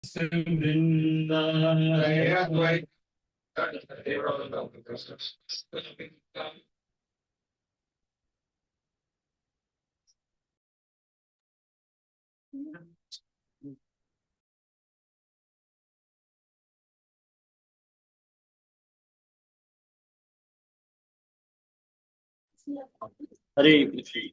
वृंदा हरे कृष्ण।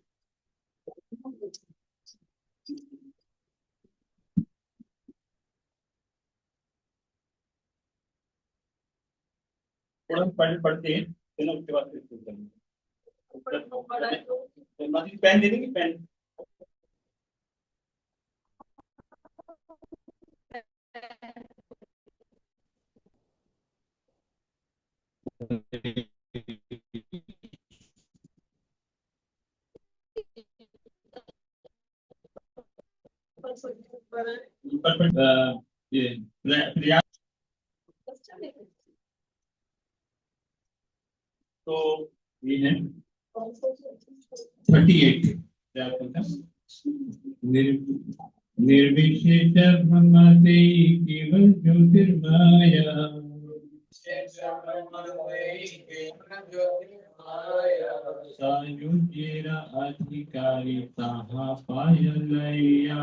थोड़ा पढ़ते हैं फिर उसके बाद फिर शुरू करेंगे। पेन दे देंगे पेन। ये प्रयास तो ये है 38 निर्विशेष ब्रह्मते केवल ज्योतिर्माया सायुज्येन अधिकारी ताहा पायलया।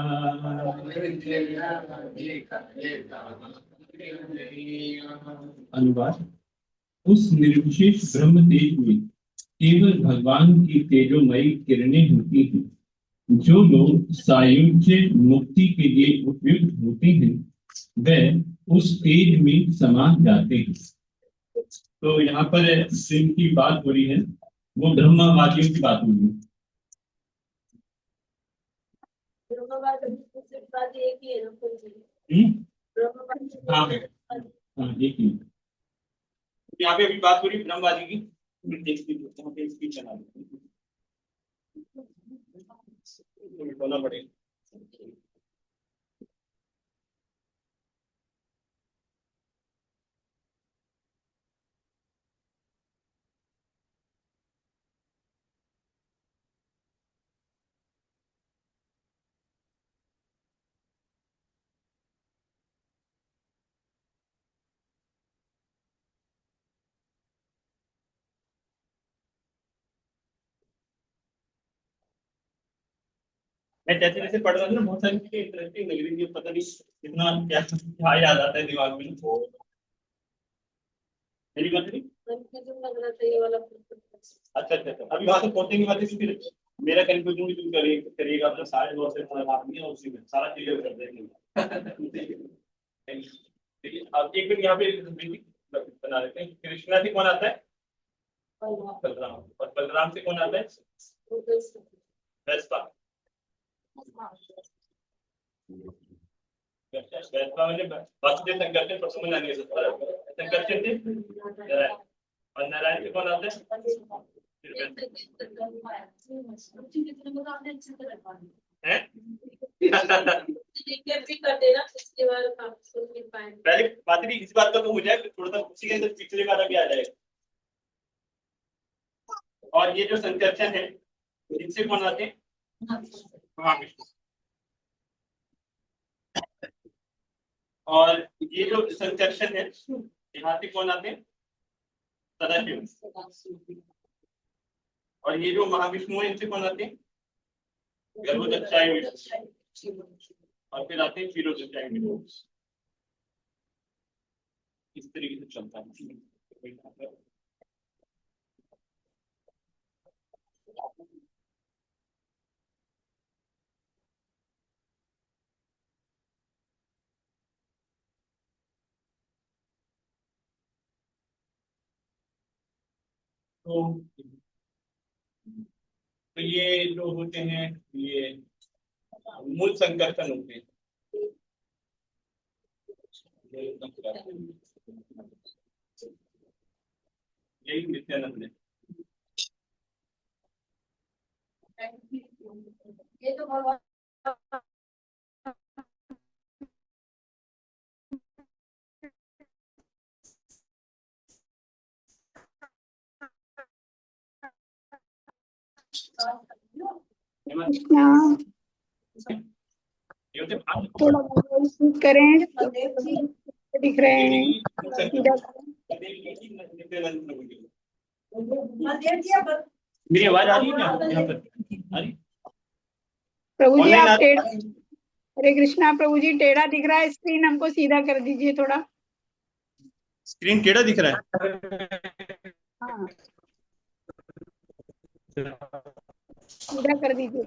अनुवाद। उस निर्विशेष ब्रह्म तेज में केवल भगवान की तेजोमयी किरणें होती हैं। जो लोग सायुज्य मुक्ति के लिए उपयुक्त होते हैं वे उस तेज में समा जाते हैं। तो यहाँ पर जिनकी बात हो रही है वो ब्रह्मवादियों की बात हो रही है। हाँ हाँ एक ही। यहाँ पे अभी बात हो रही है ब्रह्मवादी की। स्पीच चला बोलना पड़ेगा। मैं जैसे जैसे पढ़ रहा था ना बहुत सारी चीजें इंटरेस्टिंग लग रही थी। पता नहीं कितना क्या क्या याद आता है दिमाग में। मेरी बात नहीं। अच्छा अच्छा अच्छा अभी वहां से पहुंचेंगे बातें फिर मेरा कंफ्यूजन भी दूर करिएगा अपना सारे दोस्त से थोड़ा बात नहीं है उसी में सारा क्लियर कर देंगे। देखिए अब एक मिनट यहाँ पे बना लेते हैं। कृष्णा से कौन आता है? बलराम। और बलराम से कौन आता है? वेस्पा। वेस्पा म्हणजे वासुदेव संकर्षण प्रसन्न नारायण संकर्षण थे नारायण। और नारायण से कौन आते हैं? पहले बात नहीं इस बात का तो हो जाए थोड़ा सा उसी के अंदर पिछले वाला भी आ जाएगा। और ये जो संकर्षण है इनसे कौन आते हैं? महाविष्णु। और ये जो संकर्षण है यहाँ से कौन आते हैं? सदाशिव। और ये जो महाविष्णु है इनसे कौन आते हैं? गर्भोदक्षाय विष्णु। और फिर आते हैं क्षीरोदक्षाय विष्णु। इस तरीके से चलता है। तो ये जो होते हैं ये मूल संकर्षण होते हैं। यही नित्यानंद है। ये तो भगवान थोड़ा मोबाइल स्विच करें तो दिख रहे हैं, थोड़ा सीधा करें। मेरी आवाज आ रही है क्या यहाँ पर? आ रही? प्रभु जी ऑनलाइन आप आ टेढ़ा, हरे कृष्णा प्रभु जी, टेढ़ा दिख रहा है स्क्रीन, हमको सीधा कर दीजिए थोड़ा। स्क्रीन टेढ़ा दिख रहा है? हाँ, सीधा कर दीजिए।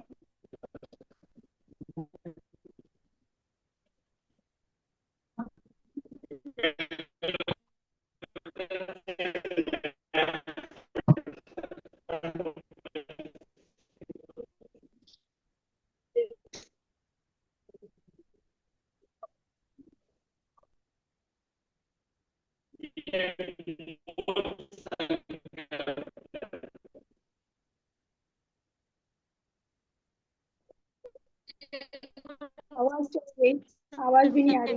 आवाज चली गई, आवाज भी नहीं आ रही।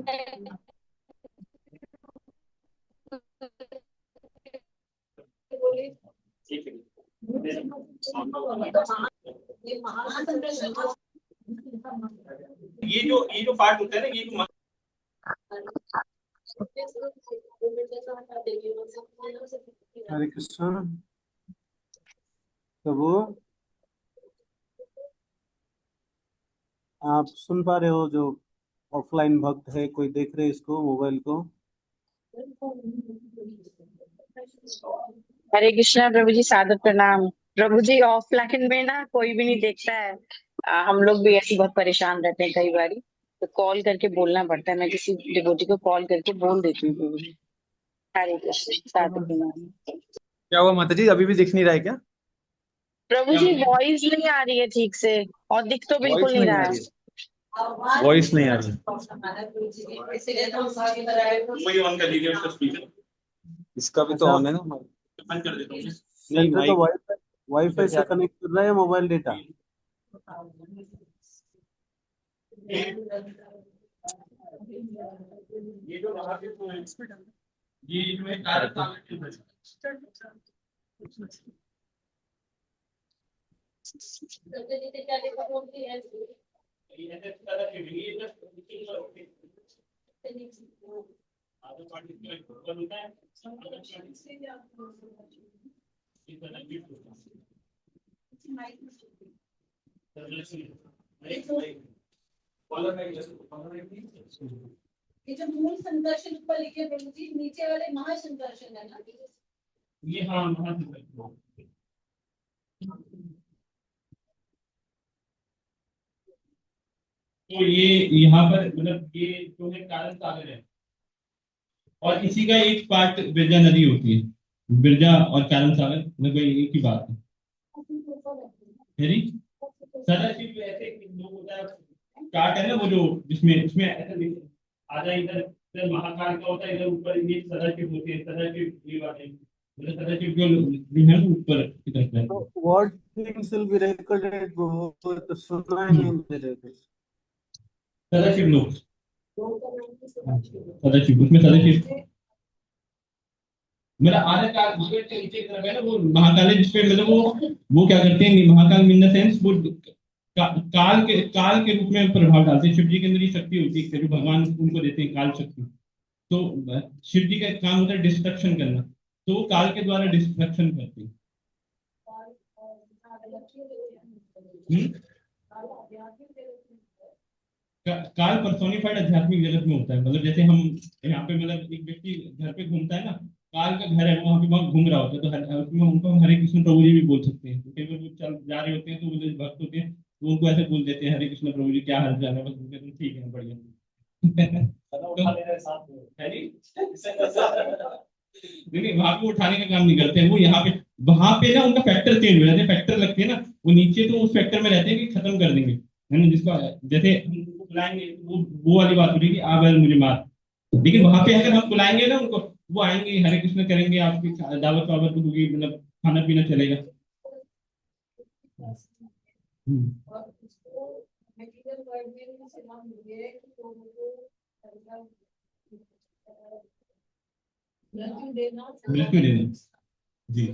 ये जो पार्ट होता है ना, ये जो हरे कृष्ण प्रभु, आप सुन पा रहे हो? जो ऑफलाइन भक्त है, कोई देख रहे इसको, मोबाइल को? हरे कृष्णा प्रभु जी, सादर प्रणाम। प्रभु जी ऑफलाइन में ना कोई भी नहीं देखता है। हम लोग भी ऐसे बहुत परेशान रहते हैं कई बारी, तो कॉल करके बोलना पड़ता है। मैं किसी डिवोटी को कॉल करके बोल देती हूँ प्रभु जी। हरे कृष्ण, सादर प्रणाम। क्या हुआ माता जी, अभी भी दिख नहीं रहा है क्या? प्रभु जी वॉइस नहीं आ रही है ठीक से, और दिख तो बिल्कुल वॉइस नहीं नहीं रहा आ है। रही है, वॉइस नहीं आ रही है। वही ऑन कर दीजिए उसका स्पीकर। इसका भी तो अच्छा, ऑन है ना। बंद कर देता हूँ। नहीं, तो माइक वाईफाई वाईफाई से कनेक्ट कर रहा है मोबाइल डेटा? ये जो वहाँ पे ये जो है कारक ये जो मूल संकर्षण ऊपर लिखे प्रभु जी, नीचे वाले महासंकर्षण है ना? ये हाँ हाँ। तो ये यहाँ पर मतलब ये जो है कारक सागर है, और इसी का एक पार्ट बिरजा नदी होती है। बिरजा और कारक सागर मतलब एक ही बात है। मेरी सदाशिव ऐसे एक लोग होता है, चार्ट है ना वो जो जिसमें उसमें ऐसा आधा इधर इधर महाकाल का होता है, इधर ऊपर ये सदाशिव होते हैं। सदाशिव ये बात है, मतलब सदाशिव जो है वो ऊपर की तरफ रहते तो हैं। What things will be recorded, वो तो सुना ही नहीं दे रहे थे। सदाशिव लोग, सदाशिव उसमें सदाशिव मेरा आधा काल महाकाल के नीचे की तरफ है ना, वो महाकाल है जिसपे मतलब वो क्या करते हैं महाकाल इन द सेंस वो काल के रूप में प्रभाव डालते हैं। शिव जी के अंदर ही शक्ति होती है जो भगवान उनको देते हैं, काल शक्ति। तो शिव जी का काम होता है डिस्ट्रक्शन करना, तो वो काल के द्वारा डिस्ट्रक्शन करते हैं। हम्म? काल पर्सोनिफाइड आध्यात्मिक जगत में होता है, मतलब जैसे हम यहाँ पे मतलब एक व्यक्ति घर पे घूमता है ना, काल का घर है वो वहाँ पे वहाँ घूम रहा होता है, तो उसमें उनको हम हरे कृष्ण प्रभु जी भी बोल सकते हैं। तो कई बार वो चल जा रहे होते हैं तो वो जो भक्त होते हैं वो उनको ऐसे बोल देते हैं, हरे कृष्ण प्रभु जी क्या हाल चाल है, बस वो कहते हैं ठीक है बढ़िया। है जी? नहीं वहां पे उठाने का काम नहीं करते हैं वो, यहाँ पे वहां पे ना उनका फैक्टर चेंज हो जाते हैं, फैक्टर लगते हैं ना वो नीचे, तो उस फैक्टर में रहते हैं कि खत्म कर देंगे, है ना। जिसको जैसे हम उनको बुलाएंगे वो वाली बात हो रही कि आ बैल मुझे मार, लेकिन वहां पे अगर हम बुलाएंगे ना उनको, वो आएंगे हरे कृष्ण करेंगे, आपकी दावत वावत होगी, मतलब खाना पीना चलेगा। हम्म। मृत्यु देना जी।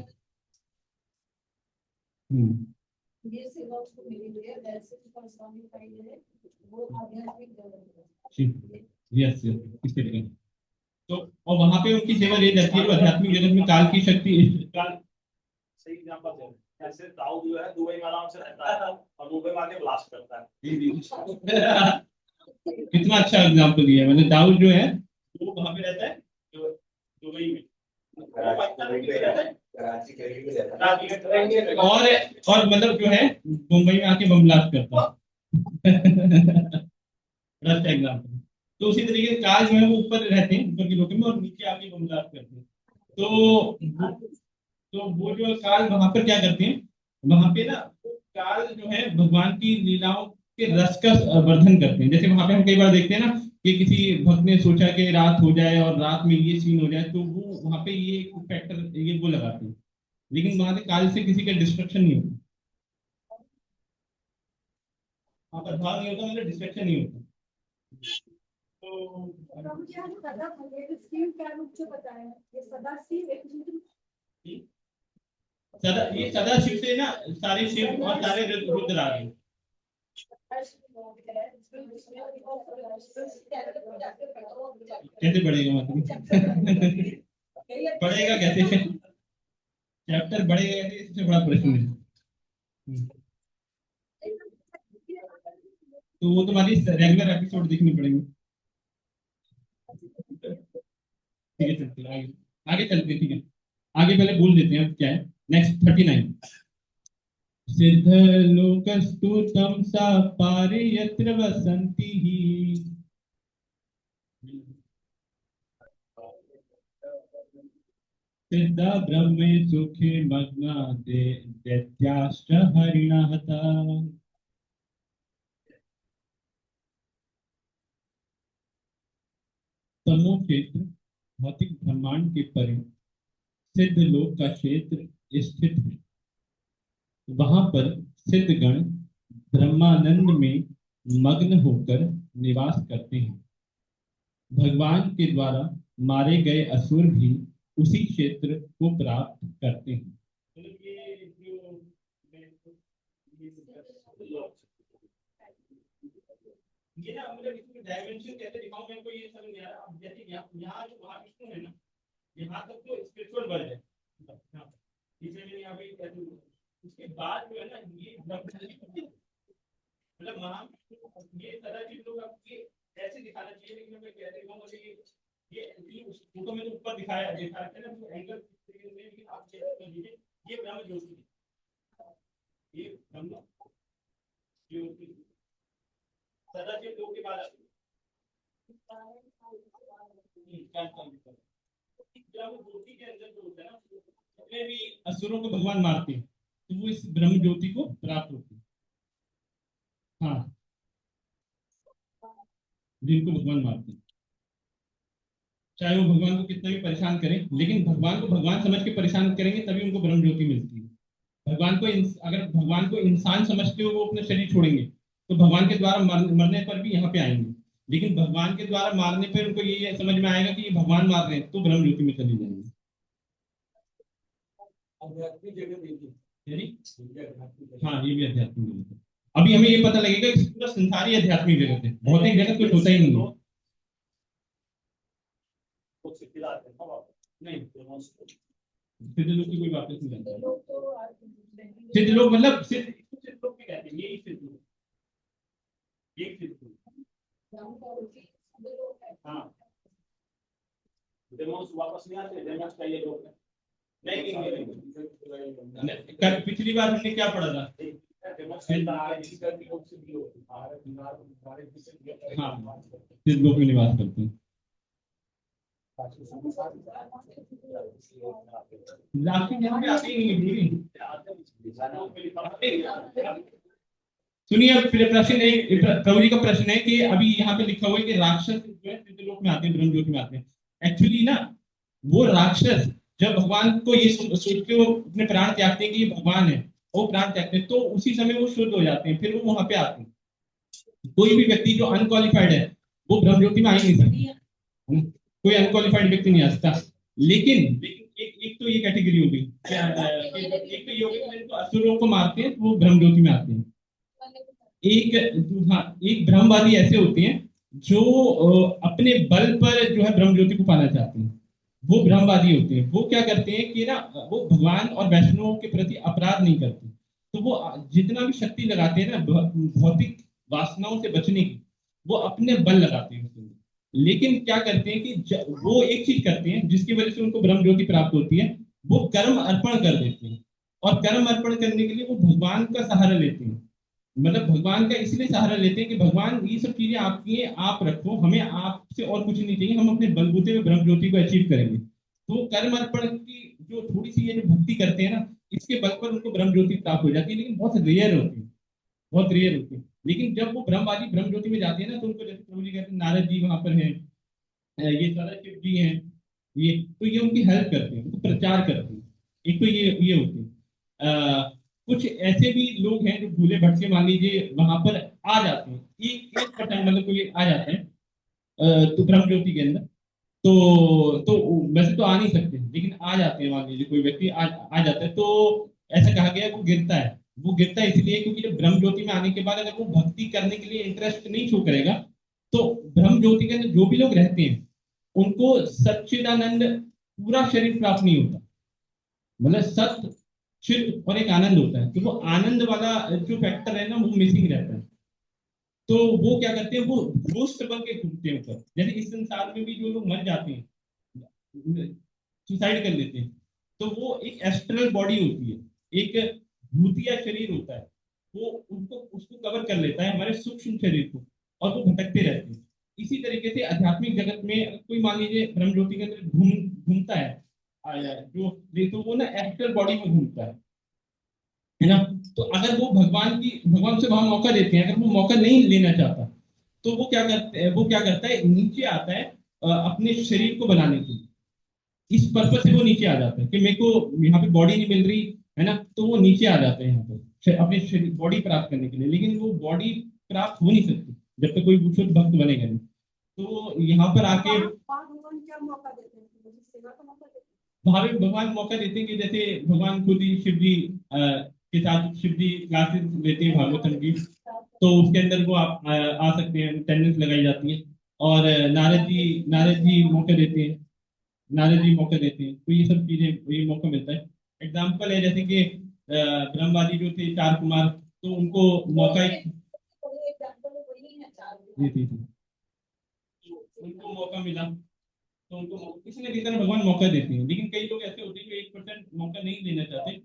हम्म। ये सेवा उसको मिली हुई है, वैसे जो corresponding फाइल है वो आध्यात्मिक जगत है। यस यस, इस तरीके से। तो और वहां पे उनकी सेवा ली जाती है, वो आध्यात्मिक जगत में काल की शक्ति काल। सही एग्जांपल दे रहे हैं। ऐसे दाऊ जो है दुबई में आराम से रहता है और मुंबई में आके ब्लास्ट करता है। कितना अच्छा एग्जाम्पल दिया है, मतलब दाऊद जो है वो वहां पे रहता है, जो दुबई में, और मतलब जो है मुंबई में आके बम ब्लास्ट करता है। बड़ा अच्छा एग्जाम्पल। तो उसी तरीके से काल जो है वो ऊपर रहते हैं, ऊपर के लोक में, और नीचे आके बम ब्लास्ट करते हैं। तो वो जो काल वहां पर क्या करते हैं, वहां पे ना काल जो है भगवान की लीलाओं के रस का वर्धन करते हैं। जैसे वहां पे हम कई बार देखते हैं ना कि किसी भक्त ने सोचा कि रात हो जाए और रात में ये सीन हो जाए, तो वो वहां पे ये फैक्टर ये वो लगाते हैं, लेकिन वहां से काल से किसी का डिस्ट्रक्शन नहीं होता, वहां पर भाव नहीं होता, मतलब डिस्ट्रक्शन नहीं होता। तो मुझे आज सदा शिव का रूप जो बताया है, ये सदा शिव एक सदा, ये सदा शिव से ना सारे शिव और सारे रुद्र आ गए। कैसे बढ़ेगा मतलब? बढ़ेगा कैसे? चैप्टर बढ़ेगा कैसे, इससे बड़ा प्रश्न है। तो वो तुम्हारी रेगुलर एपिसोड देखनी पड़ेगी। ठीक है, चलते आगे, आगे चलते हैं। ठीक है, आगे पहले बोल देते हैं अब क्या है। नेक्स्ट 39। सिद्ध लोकस्तुतं सा पारे यत्र वसन्ति ही। सिद्धा ब्रह्मे सुखे मग्ना दैत्याश्च हरिणः हता। तमो क्षेत्र भौतिक ब्रह्मांड के परे सिद्ध लोक का क्षेत्र स्थित है। वहां पर सिद्धगण ब्रह्मानंद में मग्न होकर निवास करते हैं। भगवान के द्वारा मारे गए असुर भी उसी क्षेत्र को प्राप्त करते हैं। ये ना मतलब इसमें डायमेंशन कैसे दिखाऊं मेरे को ये समझ नहीं आ रहा। अब जैसे यहाँ जो महाविष्णु है ना, यहाँ तक तो स्पिरिचुअल वर्ल्ड है, इसलिए यहाँ पे कैसे, उसके बाद जो है ना ये मतलब महाविष्णु ये सदाशिव लोग अब ये ऐसे दिखाना चाहिए, लेकिन मैं कैसे दिखाऊंगा ये फोटो में तो ऊपर दिखाया देखा है ना एंगल, लेकिन आप कैसे कर लीजिए, ये ब्रह्म ज्योति, ये ब्रह्म ज्योति सदाशिव लोग के बाद ज्योति के अंदर जो होता है ना, उसमें भी असुरों को भगवान मारते हैं, तो वो इस ब्रह्म ज्योति को प्राप्त होती है। हाँ, जिनको भगवान मारते हैं, चाहे वो भगवान को कितना भी परेशान करें, लेकिन भगवान को भगवान समझ के परेशान करेंगे तभी उनको ब्रह्म ज्योति मिलती है। भगवान को अगर भगवान को इंसान समझते हो वो अपना शरीर छोड़ेंगे, तो भगवान के द्वारा मरने पर भी यहाँ पे आएंगे, लेकिन भगवान के द्वारा मारने पर उनको ये समझ में आएगा कि ये भगवान मार रहे हैं, तो ब्रह्म ज्योति में चले जाएंगे। हाँ, ये भी आध्यात्मिक जगत है। अभी हमें ये पता लगेगा कि पूरा संसार ही आध्यात्मिक जगत है, भौतिक जगत कुछ होता ही नहीं है। नहीं, सिद्ध लोग की कोई बात नहीं जानता। सिद्ध लोग मतलब सिद्ध लोग भी कहते हैं, यही सिद्ध लोग, यही सिद्ध लोग। हाँ, वापस नहीं आते, ये लोग नहीं। पिछली बार हमने क्या पढ़ा था? हाँ, सिद्ध लोग में निवास करते हैं। राशि यहाँ पे आती ही नहीं। सुनिए, अब प्रश्न है, प्रभु जी का प्रश्न है कि अभी यहाँ पे लिखा हुआ है कि राक्षस जो है सिद्ध लोक में आते हैं, ब्रह्म ज्योति में आते हैं। एक्चुअली ना वो राक्षस जब भगवान को ये सोच के वो अपने प्राण त्यागते हैं कि ये भगवान है, वो प्राण त्यागते हैं, तो उसी समय वो शुद्ध हो जाते हैं, फिर वो वहां पे आते हैं। कोई भी व्यक्ति जो अनक्वालिफाइड है वो ब्रह्म ज्योति में आ ही नहीं सकता, कोई अनक्वालिफाइड व्यक्ति नहीं आ सकता। लेकिन एक तो ये कैटेगरी हो गई एक तो ये हो गई कि जो असुरों को मारते हैं तो वो ब्रह्म ज्योति में आते हैं। हाँ, एक ब्रह्मवादी ऐसे होते हैं जो अपने बल पर जो है ब्रह्म ज्योति को पाना चाहते हैं। वो ब्रह्मवादी होते हैं। वो क्या करते हैं कि ना, वो भगवान और वैष्णवों के प्रति अपराध नहीं करते। तो वो जितना भी शक्ति लगाते हैं ना भौतिक वासनाओं से बचने की, वो अपने बल लगाते हैं उसके अंदर। लेकिन क्या करते हैं कि वो एक चीज करते हैं जिसकी वजह से उनको ब्रह्म ज्योति प्राप्त होती है। वो कर्म अर्पण कर देते हैं। और कर्म अर्पण करने के लिए वो भगवान का सहारा लेते हैं। मतलब भगवान का इसलिए सहारा लेते हैं कि भगवान ये सब चीजें आपकी हैं, आप रखो, हमें आपसे और कुछ नहीं चाहिए, हम अपने बलबूते में ब्रह्म ज्योति को अचीव करेंगे। तो कर्म अर्पण की जो थोड़ी सी ये जो भक्ति करते हैं ना, इसके बल पर उनको ब्रह्म ज्योति प्राप्त हो जाती है, लेकिन बहुत रेयर होती है। बहुत रेयर होती है। लेकिन जब वो ब्रह्मवादी ब्रह्म ज्योति में जाते हैं ना, तो उनको जैसे प्रभु जी कहते हैं नारद जी वहां पर हैं, ये सदाशिव जी हैं, ये तो ये उनकी हेल्प करते हैं, उनको प्रचार करते हैं। एक तो ये होते हैं। कुछ ऐसे भी लोग हैं जो भूले भटके मान लीजिए वहां पर आ जाते हैं, एक एक पटन मतलब कोई आ जाते हैं तो ब्रह्म ज्योति के अंदर। तो वैसे तो आ नहीं सकते, लेकिन आ जाते हैं। मान लीजिए कोई व्यक्ति आ जाता है, तो ऐसा कहा गया है वो गिरता है। वो गिरता है इसलिए क्योंकि जब ब्रह्म ज्योति में आने के बाद अगर वो भक्ति करने के लिए इंटरेस्ट नहीं शो करेगा, तो ब्रह्म ज्योति के अंदर जो भी लोग रहते हैं उनको सच्चिदानंद पूरा शरीर प्राप्त नहीं होता। मतलब सत्य, चित और एक आनंद होता है। तो वो आनंद वाला जो फैक्टर है ना, वो मिसिंग रहता है। तो वो क्या करते हैं, वो रोस्ट बन के घूमते हैं ऊपर। जैसे इस संसार में भी जो लोग मर जाते हैं, सुसाइड कर लेते हैं, तो वो एक एस्ट्रल बॉडी होती है, एक भूतिया शरीर होता है। वो उनको उसको कवर कर लेता है, हमारे सूक्ष्म शरीर को, और वो भटकते रहते हैं। इसी तरीके से आध्यात्मिक जगत में कोई मान लीजिए ब्रह्म ज्योति के अंदर घूमता है, जो तो वो ना एस्ट्रल बॉडी में घूमता है ना। तो अगर वो भगवान से वहां मौका देते हैं, अगर वो मौका नहीं लेना चाहता, तो वो क्या करता है, नीचे आता है अपने शरीर को बनाने के लिए। इस पर्पज से वो नीचे आ जाता है कि मेरे को यहाँ पे बॉडी नहीं मिल रही है ना, तो वो नीचे आ जाते हैं यहाँ पे अपने शरीर बॉडी प्राप्त करने के लिए। लेकिन वो बॉडी प्राप्त हो नहीं सकती जब तक कोई विशुद्ध भक्त बनेगा नहीं। तो वो यहाँ पर आके भगवान क्या मौका देते हैं, मुझे सेवा का मौका देते भगवान मौका देते हैं कि जैसे भगवान खुद ही शिव जी के साथ शिव जी क्लासेस लेते हैं भागवतम की, तो उसके अंदर वो आ सकते हैं, अटेंडेंस लगाई जाती है। और नारद जी मौके देते हैं। नारद जी मौके देते हैं, तो ये सब चीजें ये मौका मिलता है। एग्जाम्पल है जैसे कि ब्रह्मवादी जो थे चार कुमार, तो उनको मौका हैं। कोई एग्जाम्पल वही है चार देते थे, उनको मौका मिला। तो उनको किसी न किसी तरह भगवान मौका देते हैं। लेकिन कई लोग ऐसे होते हैं जो 1% मौका नहीं देना चाहते,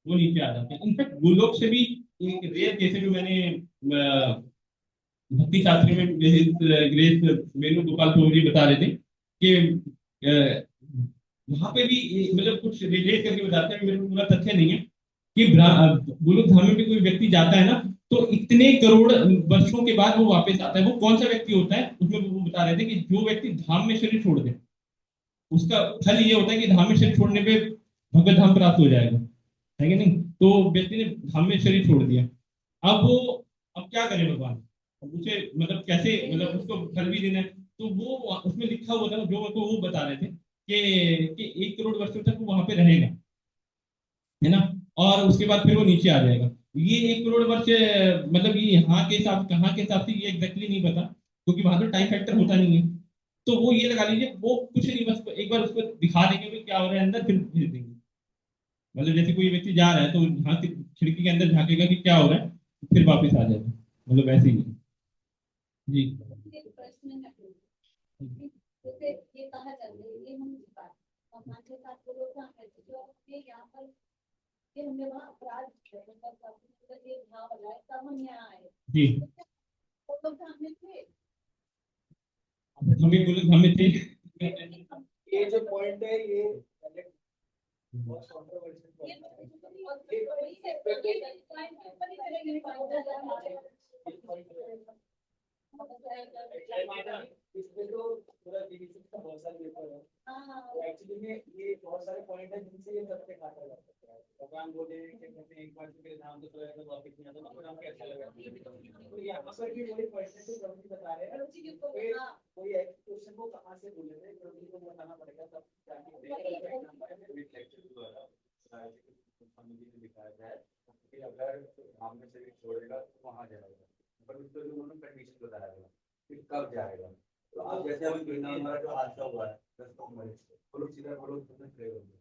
वो नीचे आ जाते हैं। इनफैक्ट गोलोक से भी एक रेयर केस है जो मैंने भक्ति शास्त्री में ग्रेस वेणुगोपाल प्रभु जी बता रहे थे कि वहां पे भी मतलब कुछ रिलेट करके बताते हैं, मेरे को पूरा तथ्य नहीं है कि गोलोक धाम में भी कोई व्यक्ति जाता है ना, तो इतने करोड़ वर्षों के बाद वो वापस आता है। वो कौन सा व्यक्ति होता है, उसमें वो बता रहे थे कि जो व्यक्ति धाम में शरीर छोड़ दे, उसका फल ये होता है कि धाम में शरीर छोड़ने पे भगवत धाम प्राप्त हो जाएगा, है कि नहीं। तो व्यक्ति ने धाम में शरीर छोड़ दिया। अब वो अब क्या करे भगवान, अब उसे मतलब कैसे, मतलब उसको फल भी देना है। तो वो उसमें लिखा हुआ था, जो को वो बता रहे थे कि 1 करोड़ वर्षों तक वो वहां पे रहेगा, है ना। और उसके बाद फिर वो नीचे आ जाएगा। ये 1 करोड़ वर्ष मतलब ये यहाँ के हिसाब कहाँ के हिसाब से ये एग्जैक्टली नहीं पता, क्योंकि वहां तो टाइम फैक्टर होता नहीं है। तो वो ये लगा लीजिए, वो कुछ नहीं, बस एक बार उसको दिखा देंगे कि क्या हो रहा है अंदर, फिर भेज देंगे। मतलब जैसे कोई व्यक्ति जा रहा है तो यहाँ से खिड़की के अंदर झांकेगा कि क्या हो रहा है, फिर वापस आ जाएगा। मतलब वैसे ही है। जी। एक प्रश्न है। जैसे ये कहा जाता है, ये हम भगवान के साथ वो लोग कहाँ करते जो ये यहाँ पर ये हमने वहाँ अपराध किया, मतलब ये भाव लगाए तब हम यहाँ आए। जी, वो लोग धाम में थे। हमें गोलक धाम में थे। ये जो पॉइंट है ये बहुत ये इसमें तो पूरा डिवीजन का बहुत सारे पेपर है। एक्चुअली में ये बहुत सारे पॉइंट है जिनसे ये सबसे काटा जा सकता है। भगवान बोले कि मैंने एक बार के नाम तो सोया तो वापस नहीं आता तो आपको अच्छा लगा तो यहाँ पर भी वही क्वेश्चन तो प्रभु जी बता रहे हैं कोई क्वेश्चन को कहाँ से बोले थे प्रभु जी को बताना पड़ेगा तब जाके लेक्चर द्वारा दिखाया जाए कि अगर धाम में से भी छोड़ेगा तो वहाँ जाएगा पर उसको जो उन्होंने कंडीशन बताया था कि कब जाएगा तो आप जैसे अभी हमारा जो हादसा हुआ है 10 नवंबर को लोग सीधा बोलो तुमने खड़े हो गए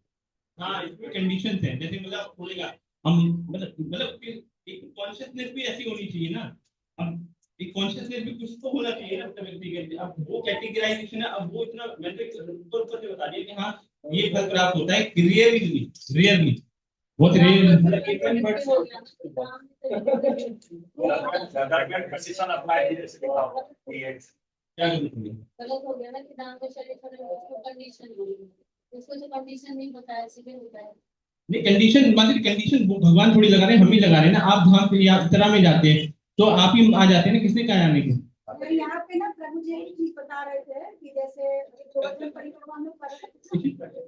हाँ, इसमें कंडीशन है, जैसे मतलब बोलेगा हम मतलब एक कॉन्शियसनेस भी ऐसी होनी चाहिए ना। अब एक कॉन्शियसनेस भी कुछ तो होना चाहिए ना मतलब व्यक्ति के। अब वो कैटेगराइजेशन है, अब वो इतना मैंने ऊपर ऊपर से बता दिया कि हाँ ये फल प्राप्त होता है, रियरली रियरली बहुत क्या करूँगी गलत हो गया ना कि दान में शरीर उसको कंडीशन उसको जो कंडीशन नहीं बताया सीधे होता है नहीं, कंडीशन मतलब कंडीशन वो भगवान थोड़ी लगा रहे हैं, हम ही लगा रहे हैं ना। आप धाम पे यात्रा में जाते हैं तो आप ही आ जाते हैं ना, किसने कहा आने की। यहाँ पे ना प्रभु जी एक चीज बता रहे थे कि जैसे गोवर्धन परिक्रमा में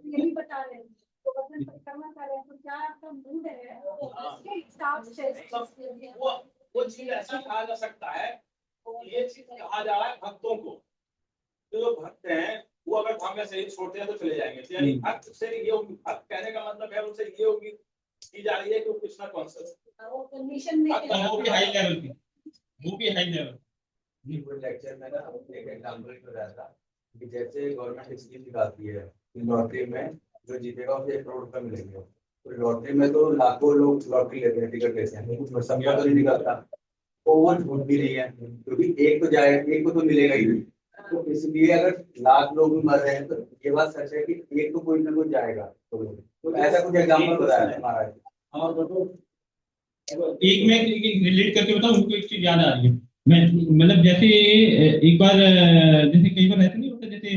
यही बता रहे हैं गोवर्धन परिक्रमा कर रहे हैं तो क्या आपका मूड है उसके हिसाब से वो चीज ऐसा कहा जा सकता है ये चीज कहा जा रहा है भक्तों को जो भक्त हैं वो अगर धाम में से छोड़ते हैं तो चले जाएंगे यानी भक्त से ये भक्त कहने का मतलब है उनसे ये उम्मीद की जा रही है कि वो कृष्णा कॉन्शियस वो कंडीशन में वो भी हाई लेवल की, वो भी हाई लेवल। लेक्चर में ना एक एग्जांपल बताया था कि जैसे गवर्नमेंट स्कीम निकालती है लॉटरी में जो जीतेगा उसे 1 करोड़ रुपए मिलेंगे तो लॉटरी में तो लाखों लोग लॉटरी लेते हैं टिकट लेते हैं लेकिन कुछ समझा तो नहीं निकलता तो वो झूठ भी नहीं है क्योंकि एक तो जाएगा एक को तो मिलेगा ही तो इसलिए अगर लाख लोग भी मर रहे हैं तो ये बात सच है कि एक तो कोई ना कोई जाएगा तो ऐसा कुछ एग्जाम्पल बताया था महाराज। एक मैं रिलेट करके बताऊं, उनको एक चीज याद आ रही है। मैं मतलब जैसे एक बार जैसे कई बार ऐसा नहीं होता, जैसे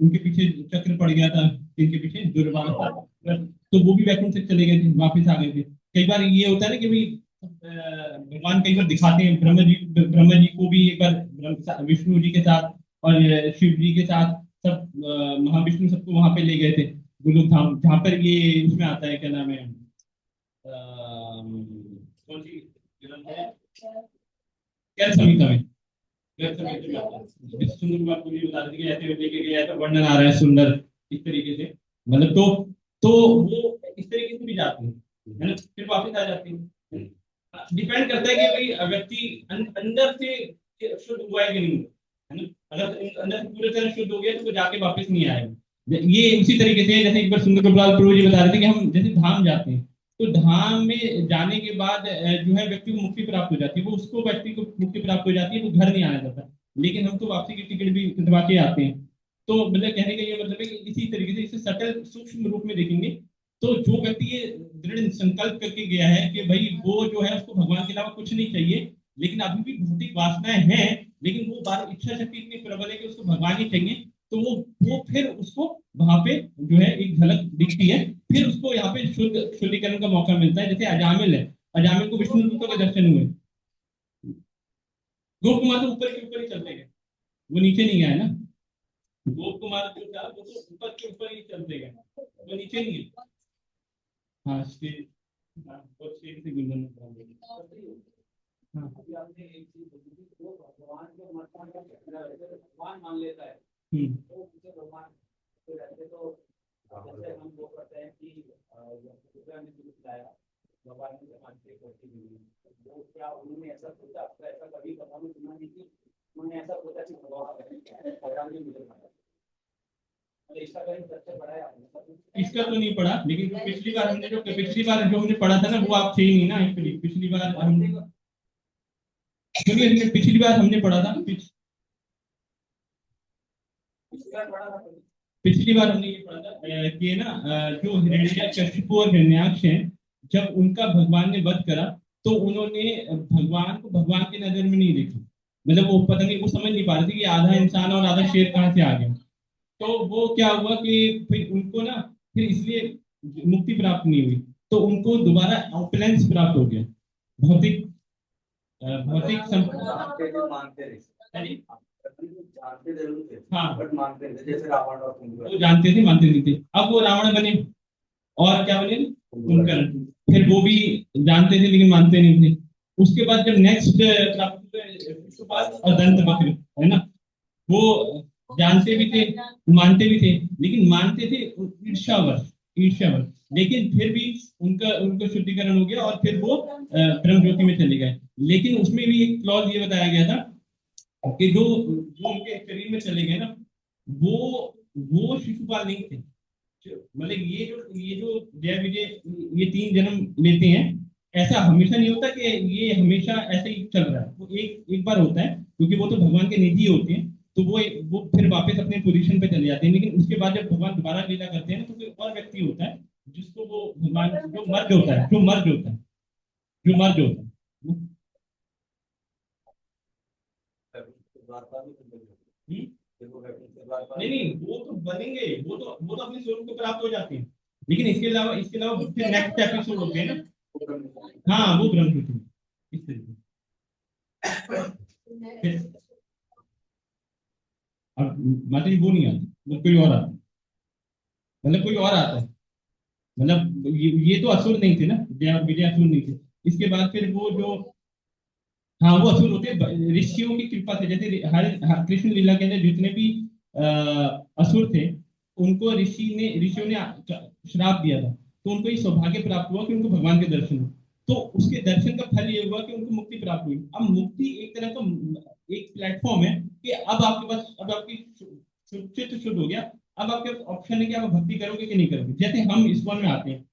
उनके पीछे चक्र पड़ गया था, इनके पीछे दुर्वासा, तो वो भी वैकुंठ से चले गए थे, वापस आ गए थे। कई बार ये होता है ना कि भाई भगवान कई बार दिखाते हैं, ब्रह्मा जी को भी एक बार विष्णु जी के साथ और शिव जी के साथ सब महाविष्णु सबको वहां पे ले गए थे गोलोक धाम, जहाँ पर ये उसमें आता है, क्या नाम है कौन सी ग्रंथ है, क्या संहिता में, क्या संहिता में आता है। सुंदर बात मुझे बता दी कि ऐसे लेके गया ऐसा वर्णन आ रहा है सुंदर इस तरीके से, मतलब तो वो इस तरीके से भी जाते हैं है ना, फिर वापस आ जाते हैं। डिपेंड करता है कि भाई व्यक्ति अंदर से शुद्ध हुआ है कि नहीं, है ना। अगर अंदर से पूरे तरह शुद्ध हो गया तो वो जाके वापस नहीं आएगा। ये उसी तरीके से जैसे एक बार सुंदर गोपाल प्रभु जी बता रहे थे कि हम जैसे धाम जाते हैं तो धाम में जाने के बाद जो है व्यक्ति को मुक्ति प्राप्त हो जाती है, वो उसको व्यक्ति को मुक्ति प्राप्त हो जाती है, वो घर नहीं आना चाहता, लेकिन हम तो वापसी की टिकट भी कटवा के आते हैं। तो मतलब कहने का ये मतलब है कि इसी तरीके से इसे सटल सूक्ष्म रूप में देखेंगे तो जो व्यक्ति ये दृढ़ संकल्प करके गया है कि भाई वो जो है उसको भगवान के अलावा कुछ नहीं चाहिए, लेकिन अभी भी भौतिक वासनाएं हैं, लेकिन वो बार इच्छा शक्ति इतनी प्रबल है कि उसको भगवान ही चाहिए, तो वो फिर उसको वहां पे जो है एक झलक दिखती है, फिर उसको यहाँ पे शुद्धिकरण का मौका मिलता है। जैसे अजामिल है, अजामिल को विष्णु दूतों के दर्शन हुए, गोप कुमार तो ऊपर के ऊपर ही चलते गए, वो नीचे नहीं आया ना। गोप कुमार जो था वो तो ऊपर के ऊपर ही चलते गए, वो नीचे नहीं है। हाँ स्टेज, बहुत स्टेज से गुंजन आपने एक चीज बोली थी वो भगवान को भगवान मान लेता है तो उसे भगवान तो रहते तो जैसे हम वो करते हैं कि भगवान ने भगवान ने समाज के करती वो क्या उन्होंने ऐसा सोचा, ऐसा कभी भगवान ने सुना नहीं कि उन्होंने ऐसा सोचा कि भगवान ने मिले इसका तो नहीं पढ़ा, लेकिन पिछली बार जो हमने पढ़ा था ना वो आप थे ही नहीं ना, एक्चुअली पिछली बार हमने पढ़ा था, पिछली बार हमने ये पढ़ा था कि ना जो हिरण्यकशिपु और हिरण्याक्ष हैं, जब उनका भगवान ने वध करा तो उन्होंने भगवान को भगवान की नजर में नहीं देखा, मतलब वो पता नहीं, वो समझ नहीं पा रहे थे कि आधा इंसान और आधा शेर कहाँ से आ गया। तो वो क्या हुआ कि फिर उनको ना फिर इसलिए मुक्ति प्राप्त नहीं हुई, तो उनको दोबारा ऑपुलेंस प्राप्त हो गया, भौतिक जानते जरूर थे हाँ बट मानते थे, जैसे रावण और वो जानते थे मानते नहीं थे। अब वो रावण बने और क्या बने, कुंभकर्ण, फिर वो भी जानते थे लेकिन मानते नहीं थे। उसके बाद जब नेक्स्ट प्राप्त हुए शिशुपाल और दंतवक्र, है ना, वो जानते भी थे मानते भी थे, लेकिन मानते थे ईर्ष्यावश, ईर्ष्यावश। लेकिन फिर भी उनका उनको शुद्धिकरण हो गया और फिर वो ब्रह्म ज्योति में चले गए। लेकिन उसमें भी एक क्लॉज ये बताया गया था कि जो जो उनके शरीर में चले गए ना, वो वो शिशुपाल नहीं थे। मतलब ये जो जय विजय ये 3 जन्म लेते हैं, ऐसा हमेशा नहीं होता कि ये हमेशा ऐसे ही चल रहा है। वो एक एक बार होता है, क्योंकि वो तो भगवान के निधि होते हैं, तो वो फिर वापस अपने पोजीशन पे चले जाते हैं। लेकिन उसके बाद जब भगवान दोबारा लीला करते हैं तो कोई और व्यक्ति होता है जिसको वो भगवान जो मर्ज होता है, जो मर्ज होता है वो- हम्म? नहीं नहीं, वो तो बनेंगे, वो तो अपने स्वरूप को प्राप्त हो जाते हैं। लेकिन इसके अलावा फिर नेक्स्ट एपिसोड होते हैं ना। हाँ, वो ब्रह्म ज्योति में, इस तरीके फिर अब माता जी वो नहीं आती, वो कोई और आता है। मतलब कोई और आता है। मतलब ये तो असुर नहीं थे ना, जय और विजय असुर नहीं थे। इसके बाद फिर वो जो, हाँ वो असुर होते हैं ऋषियों की कृपा से। जैसे हर कृष्ण लीला के अंदर जितने भी अ, असुर थे, उनको ऋषियों ने श्राप दिया था, तो उनको ये सौभाग्य प्राप्त हुआ कि उनको भगवान के दर्शन हुए। तो उसके दर्शन का फल ये हुआ कि उनको मुक्ति प्राप्त हुई। अब मुक्ति एक तरह का एक प्लेटफॉर्म है कि अब आपके पास, अब आपकी चित्त शुद्ध हो गया। अब आपके ऑप्शन है कि आप भक्ति करोगे कि नहीं करोगे। जैसे हम इस्कॉन में आते हैं,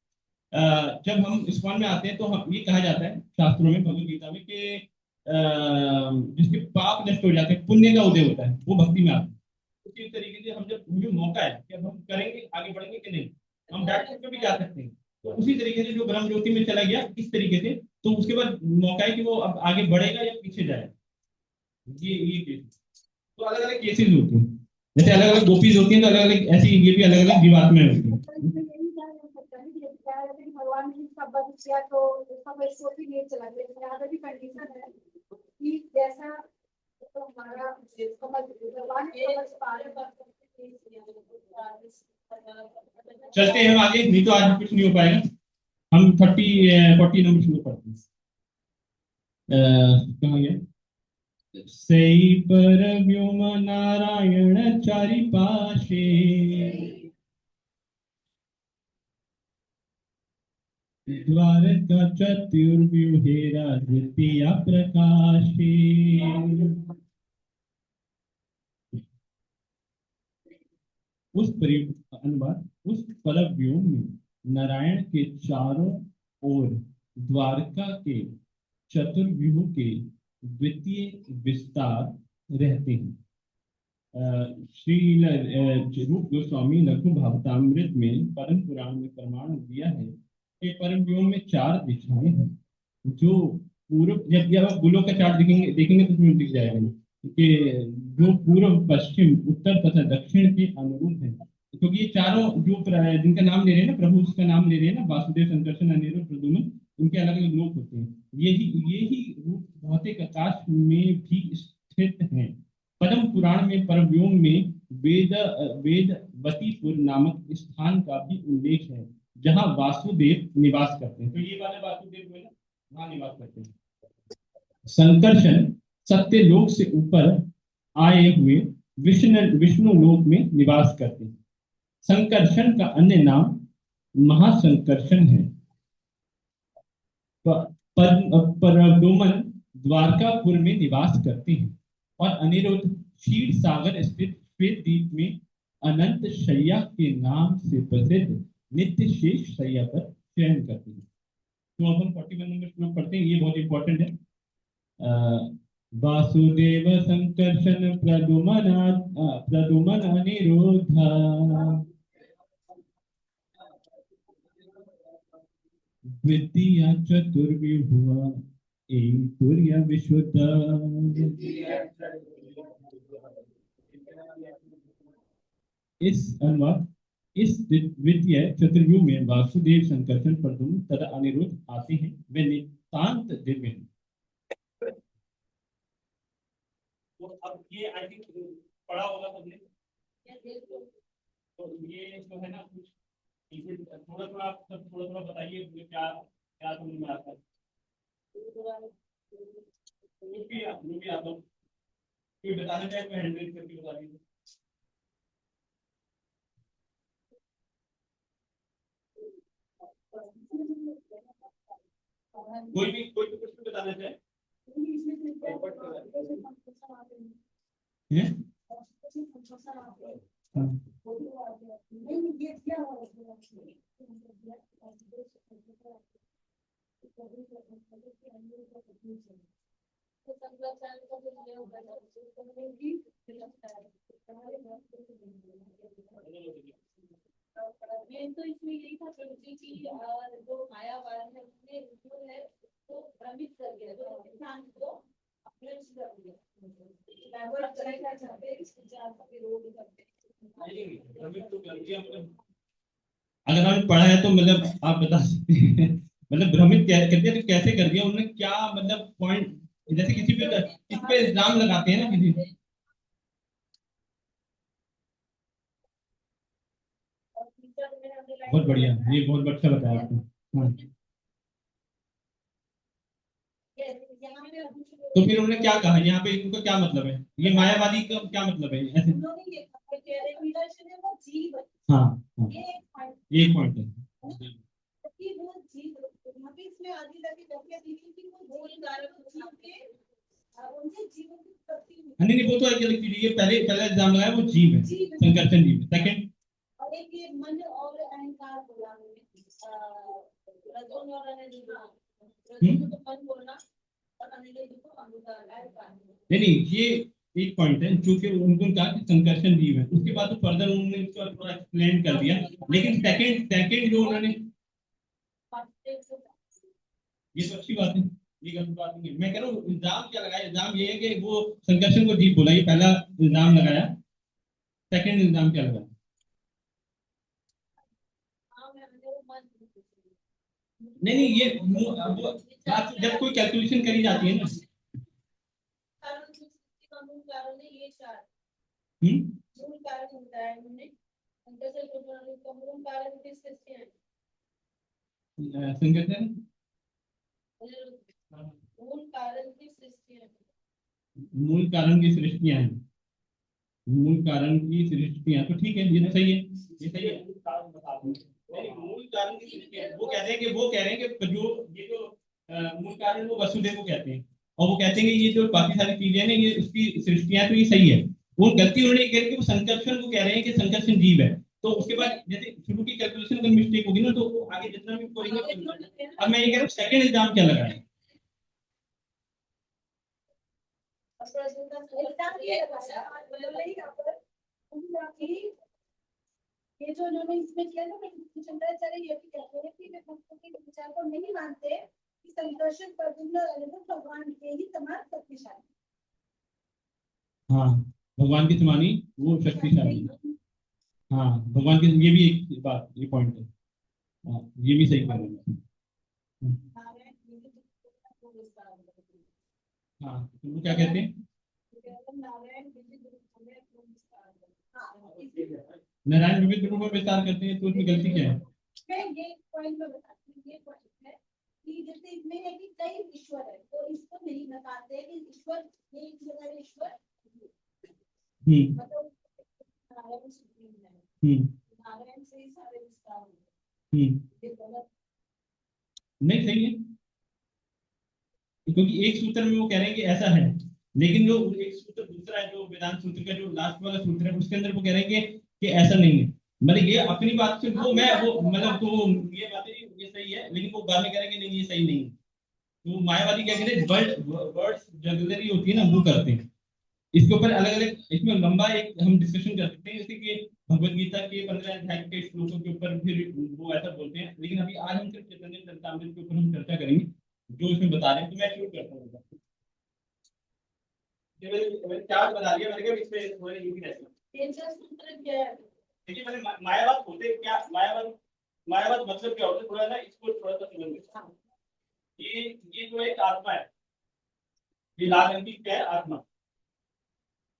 जब हम इस्कॉन में आते हैं तो हम ये कहा जाता है शास्त्रों में, भगवद गीता में, कि जिसके पाप नष्ट हो जाते हैं, पुण्य का उदय होता है, वो भक्ति में आते हैं। उसी तरीके से हम जब मुझे मौका है कि अब हम करेंगे, आगे बढ़ेंगे कि नहीं, हम बैक पे भी जा सकते हैं। तो उसी तरीके से जो ब्रह्म ज्योति में चला गया इस तरीके से, तो उसके बाद मौका है कि वो अब आगे बढ़ेगा या पीछे जाएगा। ये केस, तो अलग अलग केसेस होते हैं। जैसे अलग अलग गोपीज होती हैं, तो अलग अलग ऐसी ये भी अलग अलग जीवात्माएं होती हैं। तो इसमें यही कहा जा सकता है कि जब क्या है कि भगवान ने इसका वध किया तो उसका कोई स्कोप ही नहीं चला गया। यहाँ पे भी कंडीशन है कि जैसा तो हमारा समझ भगवान समझ पा रहे चलते हैं हम आगे, नहीं तो आज कुछ नहीं हो पाएगा। हम 40 नंबर शुरू करते हैं। कहाँ गया? सई पर व्योम नारायण चारि पाशे, द्वारका चतुर्व्यूहेरा द्वितीय प्रकाशे। अनुवाद, उस परव्योम में नारायण के चारों ओर द्वारका के चतुर्व्यूह के द्वितीय विस्तार रहते हैं। श्री रूप गोस्वामी लघु भावतामृत में परम पुराण में प्रमाण दिया है कि परम व्योम में 4 दिशाएं हैं। जो पूर्व, जब आप गुलों का चार्ट देखेंगे तो उसमें दिख जाएगा कि जो पूर्व पश्चिम उत्तर तथा दक्षिण के अनुरूप है। क्योंकि ये चारों जो जिनका नाम ले रहे हैं ना, प्रभु उसका नाम ले रहे हैं ना, वासुदेव, संकर्षण, अनिरुद्ध, प्रद्युम्न, उनके अलग अलग लोक होते हैं। यही रूप भौतिक आकाश में भी स्थित हैं। पद्म पुराण में परव्योम में वेदवतीपुर नामक स्थान का भी उल्लेख है, जहां वासुदेव निवास करते हैं। तो ये वाले वासुदेव है ना, वहां निवास करते हैं। संकर्षण सत्य लोक से ऊपर आए हुए विष्णु लोक में निवास करते हैं। संकर्षण का अन्य नाम महासंकर्षण है। परडुमन द्वारकापुर में निवास करते हैं और अनिरुद्ध क्षीर सागर स्थित श्वेत द्वीप में अनंत शैया के नाम से प्रसिद्ध नित्य शेष शैया पर शयन करते हैं। तो अब हम 41 नंबर श्लोक पढ़ते हैं, ये बहुत इंपॉर्टेंट है। वासुदेव संकर्षण प्रदुमन अनिरुद्ध द्वितीय चतुर्व्यूह एक तुर्य विश्वत। इस द्वितीय चतुर्व्यूह में वासुदेव, संकर्षण, प्रद्युम्न तथा अनिरुद्ध आते हैं। वे नितांत दिव्य हैं। तो अब ये आई थिंक पढ़ा होगा तुमने। तो ये जो है ना, कुछ थोड़ा थोड़ा थोड़ा थोड़ा बताइए मुझे क्या क्या समझ में आता है। जो भी आता कोई बताना चाहे तो हैंडल करके बता दीजिए। कोई भी कुछ भी बताना चाहे। हैं? हाँ। मेन तो इसमें यही था प्रकृति की जो मायावाद है उसने जो है वो भ्रमित कर दिया जो इंसान को अपने से कर दिया डाइवर्ट करना चाहते हैं इस विचार का विरोध करते हैं। अगर आपने पढ़ा है तो मतलब आप बता सकते हैं मतलब भ्रमित कर दिया तो कैसे कर दिया उन्होंने क्या मतलब पॉइंट जैसे किसी पे इस पे इल्जाम लगाते हैं ना किसी। बहुत बढ़िया ये बहुत अच्छा बताया आपने। हाँ। तो फिर उन्होंने क्या कहा यहाँ पे इनका क्या मतलब है ये मायावादी का क्या मतलब है ऐसे। हाँ हाँ ये एक पॉइंट है। नहीं नहीं वो तो एक अलग चीज है ये पहले पहला एग्जाम लगाया वो जीव है संकर्षण जीव सेकंड। और एक ये मन और अहंकार बोला रजोन और रजोन तो मन बोलना और अनिल को अहंकार अहंकार। नहीं ये एक पॉइंट है जो कि उनको कहा कि संकर्षण जीव है उसके बाद तो फर्दर उन्होंने इसको थोड़ा एक्सप्लेन कर दिया लेकिन सेकंड सेकंड जो उन्होंने ये तो अच्छी बात है ये गलत बात नहीं है। मैं कह रहा हूँ इल्जाम क्या लगाया इल्जाम ये है कि वो संकर्षण को जीव बोला ये पहला इल्जाम लगाया सेकंड इल्जाम क्या लगाया। नहीं नहीं ये वो जब कोई कैलकुलेशन करी जाती है ना। कारण है ये चार मूल कारण होता है उन्होंने मूल कारण किस किसके हैं संकर्षण मूल कारण की सृष्टि है मूल कारण की सृष्टियां हैं मूल कारण की सृष्टियां तो ठीक है ये तो सही है ये सही है। मूल कारण की सृष्टियां वो कहते हैं कि जो ये जो मूल कारण वो वसुदेव को कहते हैं और वो कहते हैं कि ये जो बाकी सारी चीजें हैं ना ये उसकी सृष्टियां तो ये सही है। वो गलती उन्होंने कह रही कि वो संकर्षण को कह रहे हैं कि संकर्षण जीव है तो उसके बाद जैसे शुरू की कैलकुलेशन अगर मिस्टेक होगी ना तो आगे जितना भी करेंगे। अब मैं ये कह रहा हूँ सेकंड एग्जाम क्या लगा है। ये जो उन्होंने इसमें किया ना शंकराचार्य ये भी कहते हैं कि वे भक्तों के विचार को नहीं मानते कि संकर्षण प्रद्युम्न भगवान के ही समान शक्तिशाली। हाँ भगवान की समानी वो शक्तिशाली। हाँ भगवान की ये भी एक बात ये पॉइंट है। हाँ ये भी सही कह रहे हैं। हाँ तो वो क्या कहते हैं नारायण विविध रूप में विस्तार करते हैं तो उसमें गलती क्या है। मैं ये पॉइंट में बताती हूँ ये पॉइंट है कि जैसे इसमें है कि कई ईश्वर है तो इसको नहीं बताते कि ईश्वर ये एक जगह ईश्वर मतलब नारायण सुप्रीम है नारायण से ही सारे विस्तार होते हैं ये गलत नहीं सही है क्योंकि एक सूत्र में वो कह रहे हैं कि ऐसा है लेकिन जो एक सूत्र दूसरा है जो वेदांत सूत्र का जो लास्ट वाला सूत्र है उसके अंदर वो कह रहे हैं कि ऐसा नहीं है मतलब ये अपनी बात से वो मैं वो मतलब तो ये बातें ये सही है लेकिन वो बाद में कह रहे हैं कि नहीं ये सही नहीं है। तो मायावादी क्या कहते हैं वर्ड्स जगलरी होती है ना वो करते हैं इसके ऊपर अलग अलग इसमें लंबा एक हम डिस्कशन कर सकते हैं जैसे कि भगवद गीता के 15 अध्याय के श्लोकों के ऊपर फिर वो ऐसा बोलते हैं लेकिन अभी आज हम सिर्फ चैतन्य चरितामृत के ऊपर हम चर्चा करेंगे जो इसमें बता रहे हैं तो मैं शुरू करता हूँ। मैंने क्या बता दिया मैंने कहा इसमें थोड़ा ये भी केंद्र सूत्र क्या है देखिए मैंने मायावाद होते क्या मायावाद मतलब क्या होता है थोड़ा ना इसको थोड़ा सा समझिए। ये जो एक आत्मा है ये लाल रंग की क्या है आत्मा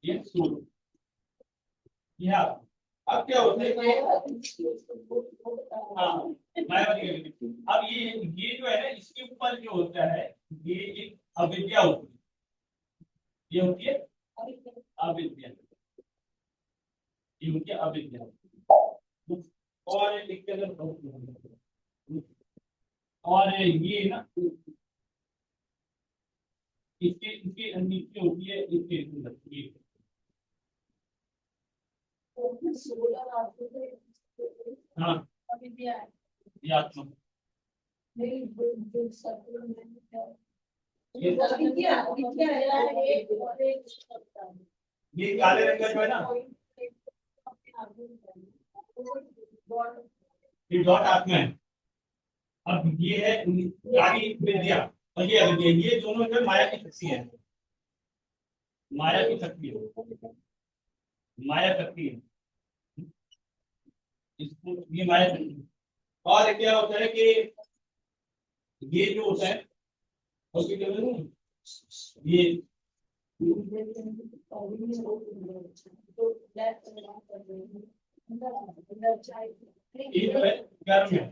ये सूर्य यह आत्मा अब क्या होता है कि हाँ मायावादी अब ये जो है ना इसके ऊपर जो होता है ये एक अविद्या होती है, ये होती है अविद्या, ये होती है अविद्या। और एक और ये ना इसके नीचे होती है इसके अंदर ये हाँ ये आत्मा ये काले रंग का जो है ना ये डॉट आत्मा है। अब ये है काली विद्या और ये अविद्या, ये दोनों जो माया की शक्ति है, माया की शक्ति है, माया शक्ति है इसको, ये माया शक्ति है। और क्या होता है कि ये जो होता है उसके क्या बोलते हैं ये जो है गर्म है,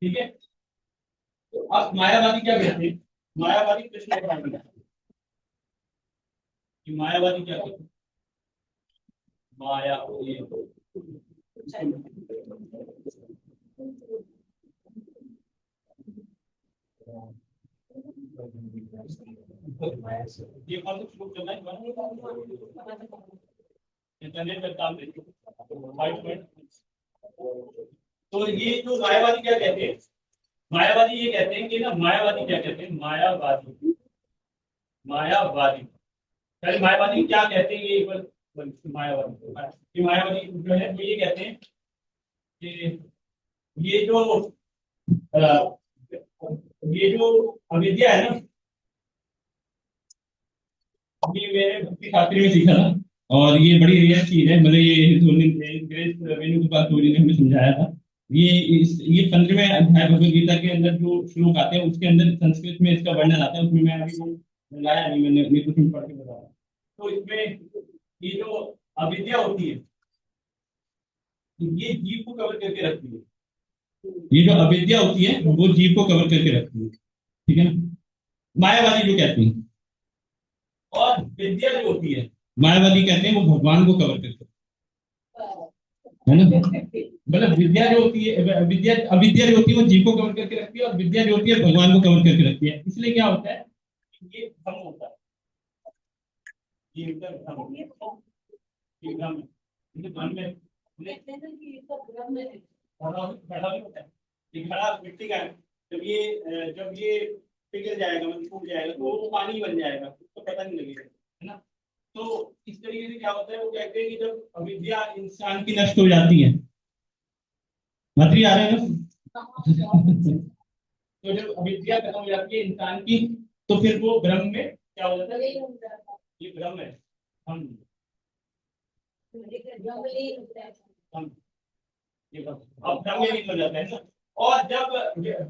ठीक है। तो अब मायावादी क्या कहते हैं, मायावादी कृष्ण भगवान कहते हैं कि मायावादी क्या कहते हैं, माया ये कौन सा श्लोक चल रहा है इंटरनेट पर काम देखिए। तो ये जो मायावादी क्या कहते हैं, मायावादी ये कहते हैं कि ना, मायावादी क्या कहते हैं, मायावादी मायावादी पहले मायावादी क्या कहते हैं ये मायावादी, ये मायावादी जो है वो ये कहते हैं कि ये जो अविद्या है ना, ये मैंने भक्ति शास्त्री में सीखा था और ये बड़ी रेयर चीज है, मतलब ये ग्रेस वेणु के पास ने हमें समझाया था। ये 15वें अध्याय भगवद गीता के अंदर जो श्लोक आते हैं उसके अंदर संस्कृत में इसका वर्णन आता है, उसमें मैं अभी वो लाया नहीं, मैंने कुछ पढ़ के बताया। तो इसमें ये जो अविद्या होती है ये जीव को कवर करके रखती है, ये जो अविद्या होती है वो जीव को कवर करके रखती है, ठीक है ना, मायावादी जो कहते हैं। और विद्या जो होती है मायावादी कहते हैं वो भगवान को कवर करके, है ना, मतलब विद्या जो होती है, विद्या अविद्या जो होती है वो जीव को कवर करके रखती है और विद्या जो होती है भगवान को कवर करके रखती है। इसलिए क्या होता है ये भ्रम होता है, ये भ्रम में घड़ा मिट्टी का है, जब ये पिघल जाएगा मतलब फूट जाएगा तो वो पानी बन जाएगा, तो पता नहीं लगेगा, है ना। तो इस तरीके से क्या होता है, वो कहते हैं कि जब अविद्या इंसान की नष्ट हो जाती है, मतलब आ रहे हैं ना तो जब अविद्या खत्म हो जाती है इंसान की तो फिर वो ब्रह्म में क्या हो जाता है, ये ब्रह्म है, हम अब ब्रह्म में निकल जाता है ना। और जब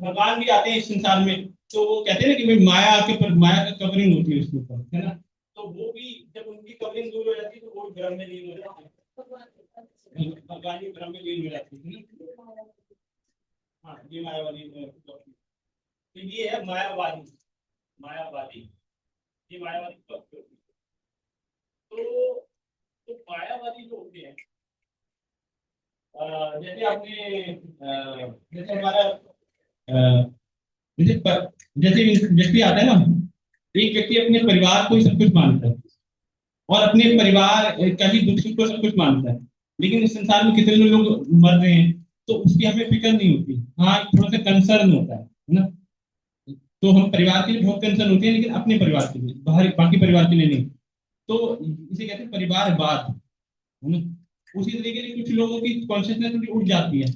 भगवान भी आते हैं इस संसार में तो वो कहते हैं ना कि भाई माया के पर माया का कवरिंग होती है उसके ऊपर, है ना, तो वो भी जब उनकी कवरिंग दूर हो जाती है तो वो ब्रह्म में लीन हो जाते हैं, भगवान भी ब्रह्म में लीन हो जाती है। हाँ ये मायावादी, तो ये है मायावादी, मायावादी ये मायावादी तो मायावादी जो होते हैं जैसे आपने जैसे हमारा जैसे व्यक्ति आता है ना, एक व्यक्ति अपने परिवार को ही सब कुछ मानता है और अपने परिवार का ही दुख सुख को सब कुछ मानता है, लेकिन इस संसार में कितने लोग मर रहे हैं तो उसकी हमें फिक्र नहीं होती। हाँ थोड़ा सा कंसर्न होता है ना, तो हम परिवार के लिए बहुत कंसर्न होते हैं लेकिन अपने परिवार के लिए, बाहर बाकी परिवार के लिए नहीं। तो इसे कहते हैं परिवारवाद, है ना। उसी तरीके से कुछ लोगों की कॉन्शियसनेस थोड़ी उठ जाती है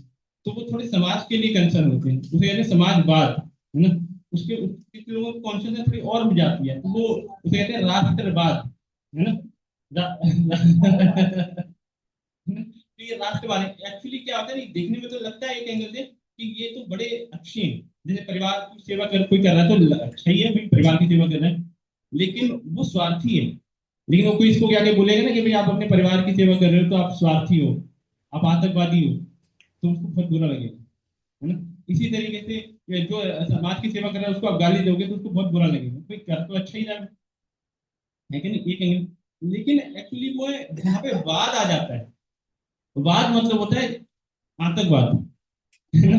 तो वो थोड़े समाज के लिए कंसर्न होते हैं, उसे कहते हैं समाजवाद, है ना। उसके कुछ लोगों की कॉन्शियसनेस थोड़ी और उठ जाती है तो वो उसे कहते हैं राष्ट्रवाद, है ना। तो ये राष्ट्रवाद एक्चुअली क्या होता है, देखने में तो लगता है एक एंगल से कि ये तो बड़े अच्छे हैं, जैसे परिवार की सेवा कर कोई कर रहा है तो अच्छा ही है भाई, परिवार की सेवा कर रहा है, लेकिन वो स्वार्थी है, लेकिन वो कोई इसको क्या क्या बोलेगा ना कि भाई आप अपने परिवार की सेवा कर रहे हो तो आप स्वार्थी हो, आप आतंकवादी हो, तो उसको बहुत बुरा लगेगा, है ना। इसी तरीके से ये जो समाज की सेवा कर रहा है उसको आप गाली दोगे तो उसको बहुत बुरा लगेगा, कोई कर तो अच्छा ही रहा है कि नहीं, ये कहेंगे। लेकिन एक्चुअली वो यहाँ पे वाद आ जाता है, वाद मतलब होता है आतंकवाद, है ना।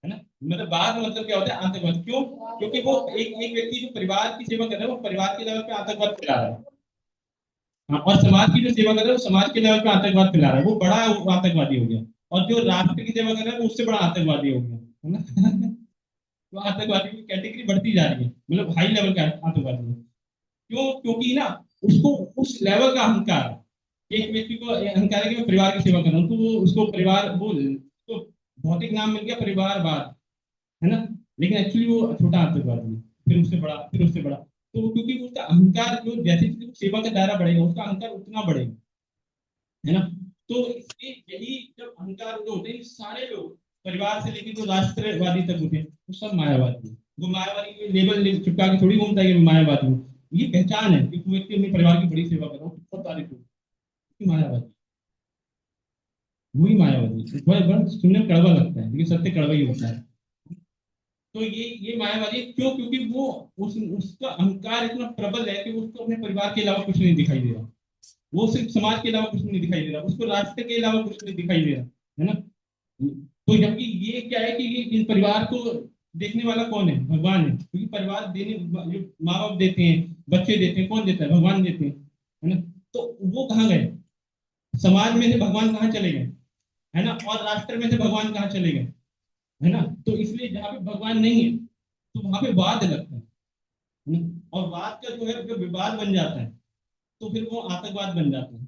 है ना, मतलब वाद मतलब क्या होता है आतंकवाद, क्यों? क्योंकि वो एक एक व्यक्ति जो परिवार की सेवा कर रहा है वो परिवार के लेवल पे आतंकवाद फैला रहा है। हाँ, और समाज की जो सेवा कर रहा है वो समाज के लेवल पे आतंकवाद फैला रहा है, वो बड़ा आतंकवादी हो गया। और जो राष्ट्र की सेवा कर रहा है वो उससे बड़ा आतंकवादी हो गया, है ना। तो आतंकवादी की कैटेगरी बढ़ती जा रही है, मतलब हाई लेवल का आतंकवादी है। क्यों? क्योंकि ना उसको उस लेवल का अहंकार है। एक व्यक्ति को अहंकार है कि मैं परिवार की सेवा कर रहा हूँ, तो वो उसको परिवार वो तो भौतिक नाम मिल गया परिवारवाद, है ना। लेकिन एक्चुअली वो छोटा आतंकवादी है, फिर उससे बड़ा, फिर उससे बड़ा। तो क्योंकि उसका अहंकार जो जैसे जैसे सेवा का दायरा बढ़ेगा उसका अहंकार उतना बढ़ेगा, है ना। तो इसलिए यही जब अहंकार जो होते हैं ये सारे लोग परिवार से लेकर जो राष्ट्रवादी तक होते हैं वो सब मायावादी हैं। वो मायावादी लेबल चिपका के थोड़ी घूमता है कि मैं मायावादी हूँ। ये पहचान है कि वो व्यक्ति अपने परिवार की बड़ी सेवा कर रहा हूँ, बहुत तारीफ होगी, मायावादी, वही मायावादी। बड़ा सुनने में कड़वा लगता है लेकिन सत्य कड़वा ही होता है। तो ये मायावादी क्यों? क्योंकि वो उसका अहंकार इतना प्रबल है कि उसको अपने परिवार के अलावा कुछ नहीं दिखाई दे रहा, वो सिर्फ समाज के अलावा कुछ नहीं दिखाई दे रहा, उसको राष्ट्र के अलावा कुछ नहीं दिखाई दे रहा, है ना। तो जबकि ये क्या है कि ये इस परिवार को देखने वाला कौन है? भगवान है, क्योंकि परिवार देने जो माँ बाप देते हैं, बच्चे देते हैं, कौन देता है? भगवान देते हैं, है ना। तो वो कहाँ गए? समाज में से भगवान कहाँ चले गए? है ना, और राष्ट्र में से भगवान कहाँ चले गए? है ना। तो इसलिए जहाँ पे भगवान नहीं है तो वहां पे वाद लगता है ना? और वाद का जो है जो विवाद बन जाता है तो फिर वो आतंकवाद बन जाता है।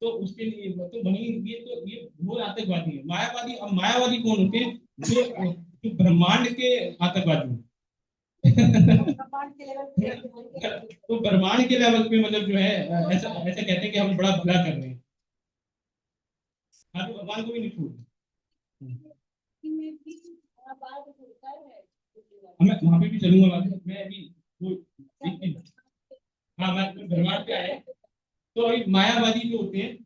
तो उसके लिए तो वही ये वो आतंकवादी है। मायावादी, अब मायावादी कौन होते हैं? जो ब्रह्मांड के आतंकवादी हैं। ब्रह्मांड के लेवल पे तो ब्रह्मांड के लेवल पे मतलब जो है ऐसा ऐसा कहते हैं कि हम बड़ा भला कर रहे हैं, हाँ, तो भगवान को भी नहीं छोड़ते। में भी बात होता है मैं वहां पे भी चलूंगा बाद में। मैं अभी वो हाँ, मैं ब्रह्मांड पे आया। तो अभी मायावादी जो होते हैं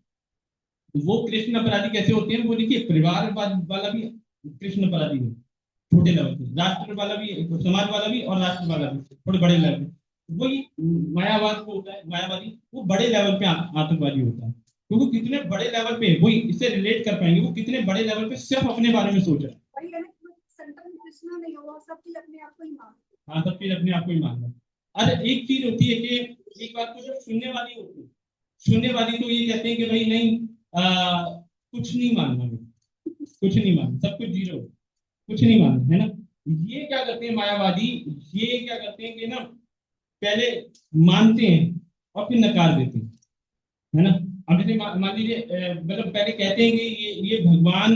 वो कृष्ण अपराधी कैसे होते हैं? वो देखिए परिवार वाला भी कृष्ण अपराधी है छोटे लेवल पे, राष्ट्र वाला भी, समाज वाला भी और राष्ट्र वाला भी थोड़े बड़े लेवल पे। वही मायावाद को होता है, मायावादी वो बड़े लेवल पे आतंकवादी होता है, क्योंकि कितने बड़े लेवल पे वही इससे रिलेट कर पाएंगे, वो कितने बड़े लेवल पे सिर्फ अपने बारे में सोच रहा है। वही है ना, सेंटर में कृष्णा नहीं होगा, सब चीज अपने आप को ही मानते हाँ, सब चीज अपने आप को ही मानना है। अरे एक चीज होती है कि एक बात को जो सुनने वाली होती है, सुनने वाली तो ये कहते हैं कि भाई नहीं, कुछ नहीं मानना भाई, कुछ नहीं मानना, सब कुछ जीरो, कुछ नहीं मानना, है ना। ये क्या करते हैं मायावादी? ये क्या करते हैं कि ना पहले मानते हैं और फिर नकार देते हैं, है ना। अब जैसे मान लीजिए मतलब पहले कहते हैं कि ये भगवान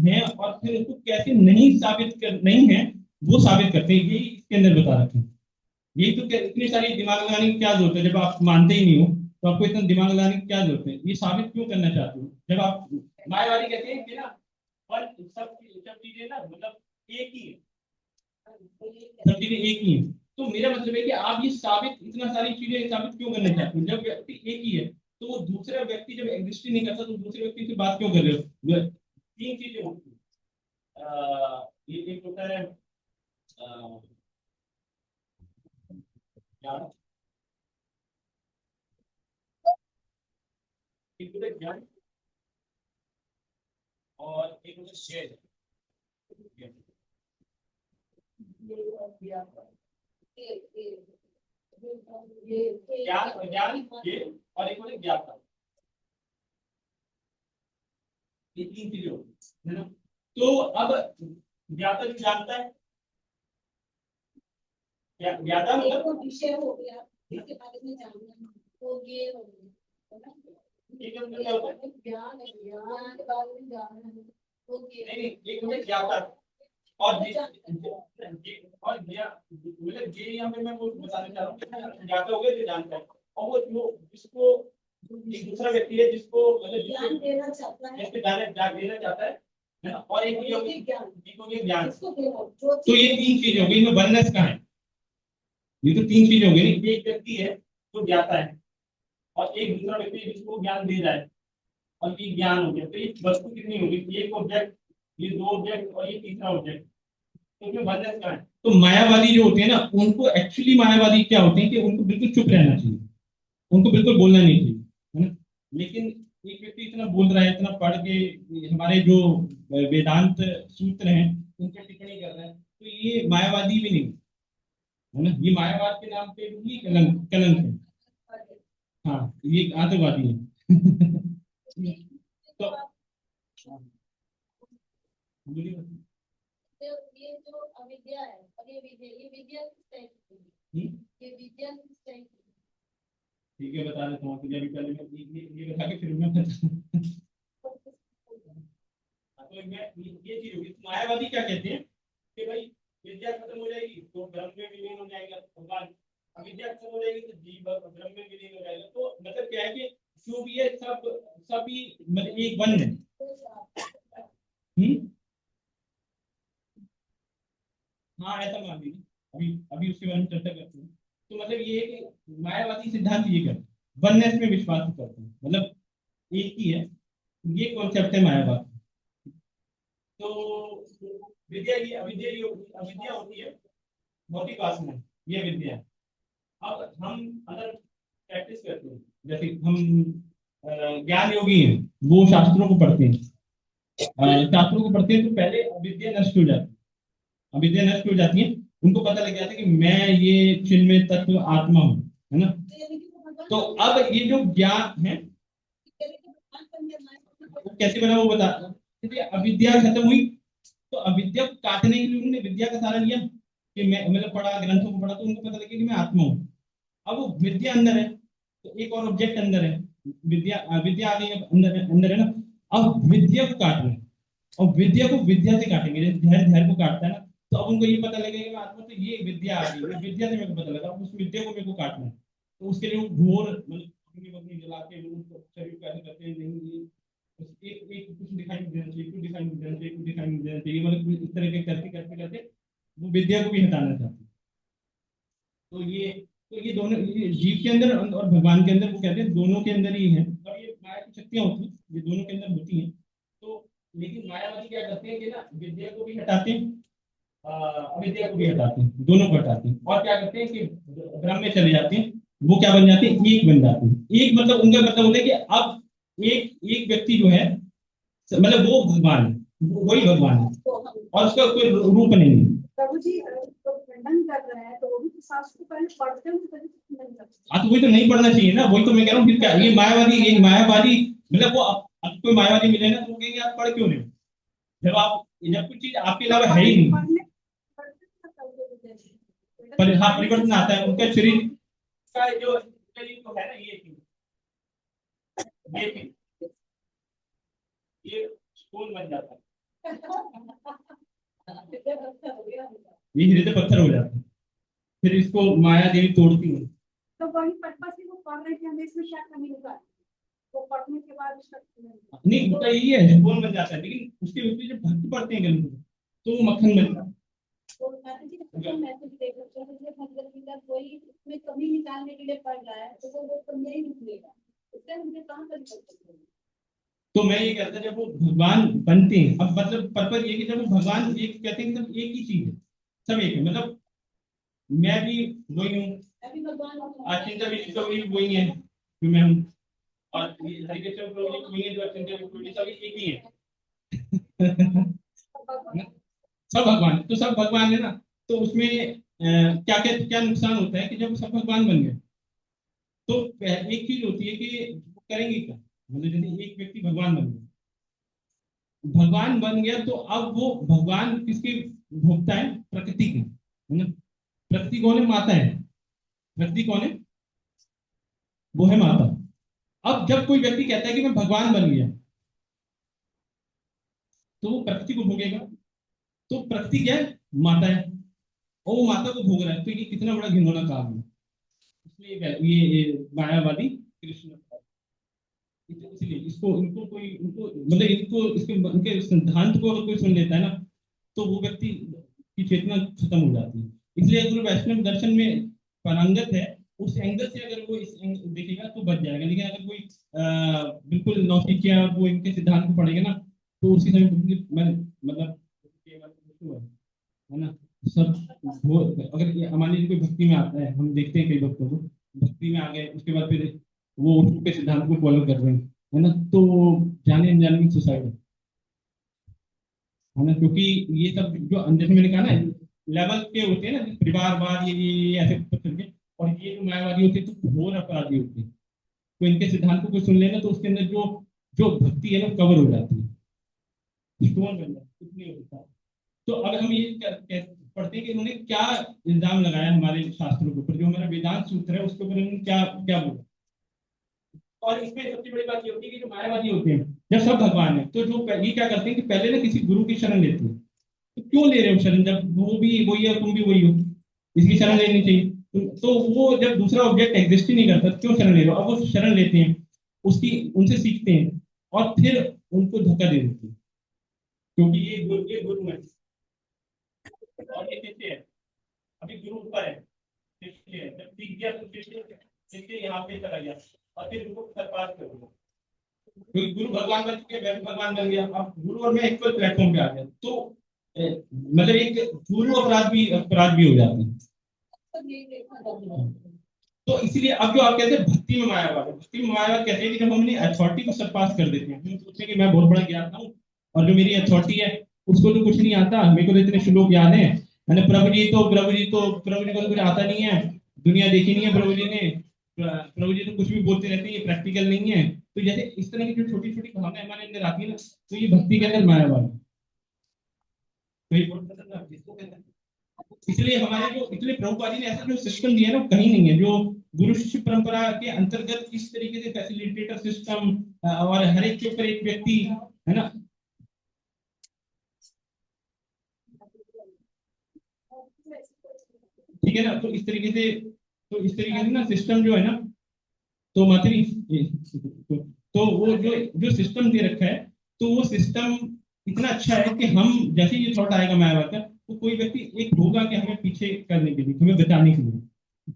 है और फिर उसको कैसे नहीं साबित कर नहीं है वो साबित करते हैं, यही इसके अंदर बता रखे हैं। यही तो इतनी सारी दिमाग लगाने की क्या जरूरत है? जब आप मानते ही नहीं हो तो आपको इतना दिमाग लगाने की क्या जरूरत है? ये साबित क्यों करना चाहते हो? जब आप मायावादी कहते हैं कि ना और सब चीजें ना मतलब एक ही है, सब चीजें एक ही है। तो मेरा मतलब है कि आप ये साबित इतना सारी चीजें साबित क्यों करना चाहते हो? जब व्यक्ति एक ही है तो वो दूसरा व्यक्ति जब एग्जिस्ट ही नहीं करता तो दूसरे व्यक्ति से बात क्यों कर रहे हो? तीन चीजें होती है। ये एक होता है ज्ञान, एक होता है ज्ञान और एक होता है शेर। ज्ञान ज्ञान ये और एक होता है ज्ञाता, ये तीन चीजें होती है ना। तो अब ज्ञाता जो जानता है, ज्ञाता मतलब तो विषय हो गया इसके बारे में जानना तो ये हो गया है ना। एक मतलब क्या होता है? ज्ञान है, ज्ञान के बारे में जानना है तो ये नहीं, एक होता है ज्ञाता और मतलब ये यहाँ पे मैं वो बताना चाह रहा हूँ कि ज्ञाता हो गया जो जानता है, और वो जिसको एक दूसरा व्यक्ति है जिसको मतलब ज्ञान देना चाहता है, जिसके देना चाहता है ना। और एक ज्ञान हो गया ज्ञान। इसको देना जो तो ये तीन चीजें हो गई, इनमें वननेस का है, ये तो तीन चीजें हो गई नहीं, एक व्यक्ति है जो ज्ञाता है और एक दूसरा व्यक्ति है जिसको ज्ञान दे रहा है, और ये ज्ञान हो गया। तो ये वस्तु कितनी होगी, एक ऑब्जेक्ट, ये दो ऑब्जेक्ट और ये तीसरा ऑब्जेक्ट, तो इसमें वननेस कहाँ है? तो मायावादी जो होते हैं ना, उनको एक्चुअली मायावादी क्या होते हैं कि उनको बिल्कुल चुप रहना चाहिए, उनको बिल्कुल बोलना नहीं चाहिए, है ना। लेकिन एक व्यक्ति इतना बोल रहा है, इतना पढ़ के हमारे जो वेदांत सूत्र हैं उन पर टिप्पणी कर रहा है, तो ये मायावादी भी नहीं है ना, ये मायावाद के नाम पे भी कलंक कलंक है। हाँ, ये आतंकवादी है। तो बोलिए। तो ये जो अविद्या है और ये विद्या किस टाइप की है? ये विद्या किस टाइप की है? ठीक है, बता देता हूँ तुझे अभी, पहले मैं ये बता के फिर मैं बता। तो ये चीज होगी। मायावादी क्या कहते हैं कि भाई विद्या खत्म हो जाएगी तो ब्रह्म में विलीन हो जाएगा भगवान, अविद्या खत्म हो जाएगी तो जीव ब्रह्म में विलीन हो जाएगा। तो मतलब क्या है कि जो भी है सब ही मतलब एक वन है। हाँ, ऐसा मान लीजिए, अभी अभी उसके बारे में चर्चा करते हैं। तो मतलब ये है कि मायावादी सिद्धांत ये करते हैं, वननेस में विश्वास करते हैं, मतलब एक ही है, ये कॉन्सेप्ट है मायावाद। तो विद्या ये अविद्या होती है, भौतिक वासना, ये विद्या है। अब हम अगर प्रैक्टिस करते हैं, जैसे हम ज्ञान योगी हैं, वो शास्त्रों को पढ़ते हैं, शास्त्रों को पढ़ते हैं तो पहले अविद्या नष्ट हो जाती है, अविद्या नष्ट हो जाती है, उनको पता लग जाता है कि मैं ये चिन्मय तत्व आत्मा हूँ, है ना। तो अब ये जो ज्ञान है वो कैसे बना वो बता, अविद्या खत्म हुई तो अविद्या को काटने के लिए उन्होंने विद्या का सहारा लिया कि मैं मतलब पढ़ा, ग्रंथों को पढ़ा, तो उनको पता लगे कि मैं आत्मा हूँ। अब वो विद्या अंदर है तो एक और ऑब्जेक्ट अंदर है, विद्या आ गई, अंदर अंदर है ना। अब विद्या को काटना, और विद्या को विद्या से काटेंगे, जैसे धैर्य को काटता है ना, तो अब उनको ये पता लगेगा कि मैं आत्मा, तो ये विद्या आ गई, ये विद्या से मेरे को पता लगा, उस विद्या को मेरे को काटना है। तो उसके लिए वो घोर मतलब अपनी अपनी जला के लोग शरीर को ऐसे करते हैं, नहीं ये एक एक कुछ दिखाई नहीं देना चाहिए, कुछ दिखाई नहीं देना चाहिए, कुछ दिखाई नहीं देना चाहिए, मतलब इस तरह के करते करते करते वो विद्या को भी हटाना चाहते हैं। तो ये दोनों, ये जीव के अंदर और भगवान के अंदर, वो कहते हैं दोनों के अंदर ही है, और ये माया की शक्तियां होती हैं, ये दोनों के अंदर होती हैं। तो लेकिन मायावादी क्या करते हैं कि ना विद्या को भी हटाते हैं, अविद्या को भी हटाते हैं, दोनों को हटाते हैं, और क्या करते हैं कि ब्रह्म में चले जाते हैं, वो क्या बन जाते हैं, एक बन जाते हैं। एक मतलब उनका मतलब होता है कि अब एक एक व्यक्ति जो है, मतलब वो भगवान है, वही भगवान है, और उसका कोई रूप नहीं है। प्रभु जी तो खंडन कर रहे हैं, तो वो भी तो शास्त्र पहले पढ़ते हैं, तभी तो खंडन करते हैं। हाँ, तो वही तो नहीं पढ़ना चाहिए ना, वही तो मैं कह रहा हूँ, फिर क्या ये मायावादी मतलब वो अब कोई मायावादी मिले ना तो वो कहेंगे आप पढ़ क्यों नहीं, जब कुछ चीज आपके अलावा है ही नहीं। पर हाँ, परिवर्तन आता है उनका शरीर का, जो शरीर तो है ना, ये स्टोन बन जाता है, ये हृदय पत्थर हो जाता है, फिर इसको माया देवी तोड़ती है। तो वही पर्पस ही वो पढ़ रहे थे, हमें इसमें क्या कमी होगा, वो पढ़ने के बाद उसका नहीं होता यही है, स्टोन बन जाता है, लेकिन उसके विपरीत जब भक्त पढ़ते हैं ग्रंथ को तो वो मक्खन बन जाता है। कोई उसमें कमी निकालने के लिए पढ़ रहा है तो वो तो नहीं निकलेगा, उससे मुझे कहाँ पर। तो मैं ये कहता, जब वो भगवान बनते हैं, अब मतलब पर्पज ये कि जब वो भगवान एक कहते हैं कि सब एक ही चीज है, सब एक है, मतलब मैं भी वही हूँ, अचिंत्य विष्णु भी वही है जो मैं हूँ, और हरिकृष्ण प्रभु जी वही है जो अचिंत्य विष्णु, सब एक ही है। सब भगवान, तो सब भगवान है ना, तो उसमें क्या क्या क्या नुकसान होता है कि जब सब भगवान बन गए तो एक चीज होती है कि करेंगे क्या, मतलब जैसे एक व्यक्ति भगवान बन गया, तो अब वो भगवान किसके भोगता है, प्रकृति के, है ना। प्रकृति कौन है, माता है, प्रकृति कौन है, वो है माता। अब जब कोई व्यक्ति कहता है कि मैं भगवान बन गया, तो वो प्रकृति को भोगेगा, तो प्रकृति क्या है, माता है, और वो माता को भोग रहा है, तो ये कितना बड़ा घिनौना काम है। इसलिए ये मायावादी कृष्ण, इसलिए इनको मतलब इनके सिद्धांत को अगर कोई सुन लेता है ना, तो वो व्यक्ति की चेतना खत्म हो जाती है। इसलिए गुरु वैष्णव दर्शन में पारंगत है उस एंगल से अगर वो देखेगा तो बच जाएगा। लेकिन अगर कोई बिल्कुल नौसिखिया वो इनके सिद्धांत को पढ़ेगा ना तो उसकी समय मतलब है ना सब वो अगर मान लीजिए कोई भक्ति में आता है, हम देखते हैं कई भक्तों को भक्ति में आ गए उसके बाद फिर वो उनके सिद्धांत को फॉलो कर रहे हैं, है ना, तो जाने अनजाने में सुसाइड है ना, क्योंकि ये सब जो जैसे मैंने कहा ना लेवल के होते हैं ना, परिवारवाद ये ऐसे करके, और ये जो मायावादी होते हैं तो घोर अपराधी होते हैं। तो इनके सिद्धांत को कोई सुन लेना तो उसके अंदर जो जो भक्ति है ना कवर हो जाती है, स्टोन बन जाता है, कुछ नहीं होता। तो अब हम ये पढ़ते हैं कि इन्होंने क्या इल्जाम लगाया हमारे शास्त्रों के ऊपर, जो हमारा वेदांत सूत्र है उसके ऊपर इन्होंने क्या क्या बोला। और इसमें सबसे बड़ी बात ये होती है कि जो मायावादी होते हैं जब सब भगवान है तो जो ये क्या करते हैं कि पहले ना किसी गुरु की शरण लेते हैं। तो क्यों ले रहे हो शरण, जब वो भी वही है और तुम भी वही हो, इसकी शरण लेनी चाहिए। तो वो जब दूसरा ऑब्जेक्ट एग्जिस्ट ही नहीं करता तो क्यों शरण ले रहे हो। अब वो शरण लेते हैं उसकी उनसे सीखते हैं और फिर उनको धोखा दे देते हैं, क्योंकि ये गुरु है और ये शिष्य है। अभी गुरु ऊपर है, शिष्य है, जब सीख गया तो शिष्य यहाँ पे चला गया और फिर उनको सरपास कर दिया, क्योंकि गुरु भगवान बन चुके, मैं भी भगवान बन गया, अब गुरु और मैं इक्वल प्लेटफॉर्म पे आ गया। तो मतलब एक गुरु अपराध भी हो जाते हैं। तो इसीलिए अब जो आप कहते हैं भक्ति में मायावाद कहते हैं कि जब हमने अथॉरिटी को सरपास कर देते हैं, हम सोचते हैं कि मैं बहुत बड़ा ज्ञाता हूँ और जो मेरी अथॉरिटी है उसको तो कुछ नहीं आता, मेरे को तो इतने श्लोक याद है, प्रभु जी को तो कुछ आता नहीं है, दुनिया देखी नहीं है प्रभु जी ने, प्रभु जी तो कुछ भी बोलते रहते हैं, ये प्रैक्टिकल नहीं है। तो जैसे इस तरह की जो छोटी छोटी भावनाएं हमारे अंदर आती है ना, तो ये भक्ति के अंदर मायावाद है। तो ये बहुत खतरनाक जिसको कहते हैं। इसलिए हमारे जो इसलिए प्रभुपाद जी ने ऐसा जो सिस्टम दिया है ना कहीं नहीं है, जो गुरु शिष्य परंपरा के अंतर्गत इस तरीके से फैसिलिटेटर सिस्टम और हर एक के ऊपर एक व्यक्ति, है ना, ठीक है ना, तो इस तरीके से ना सिस्टम जो है ना, तो माधुरी तो वो जो जो सिस्टम दे रखा है तो वो सिस्टम इतना अच्छा है कि हम जैसे ये थॉट आएगा मायावाद का तो कोई व्यक्ति एक होगा कि हमें पीछे करने के लिए, हमें बचाने के लिए।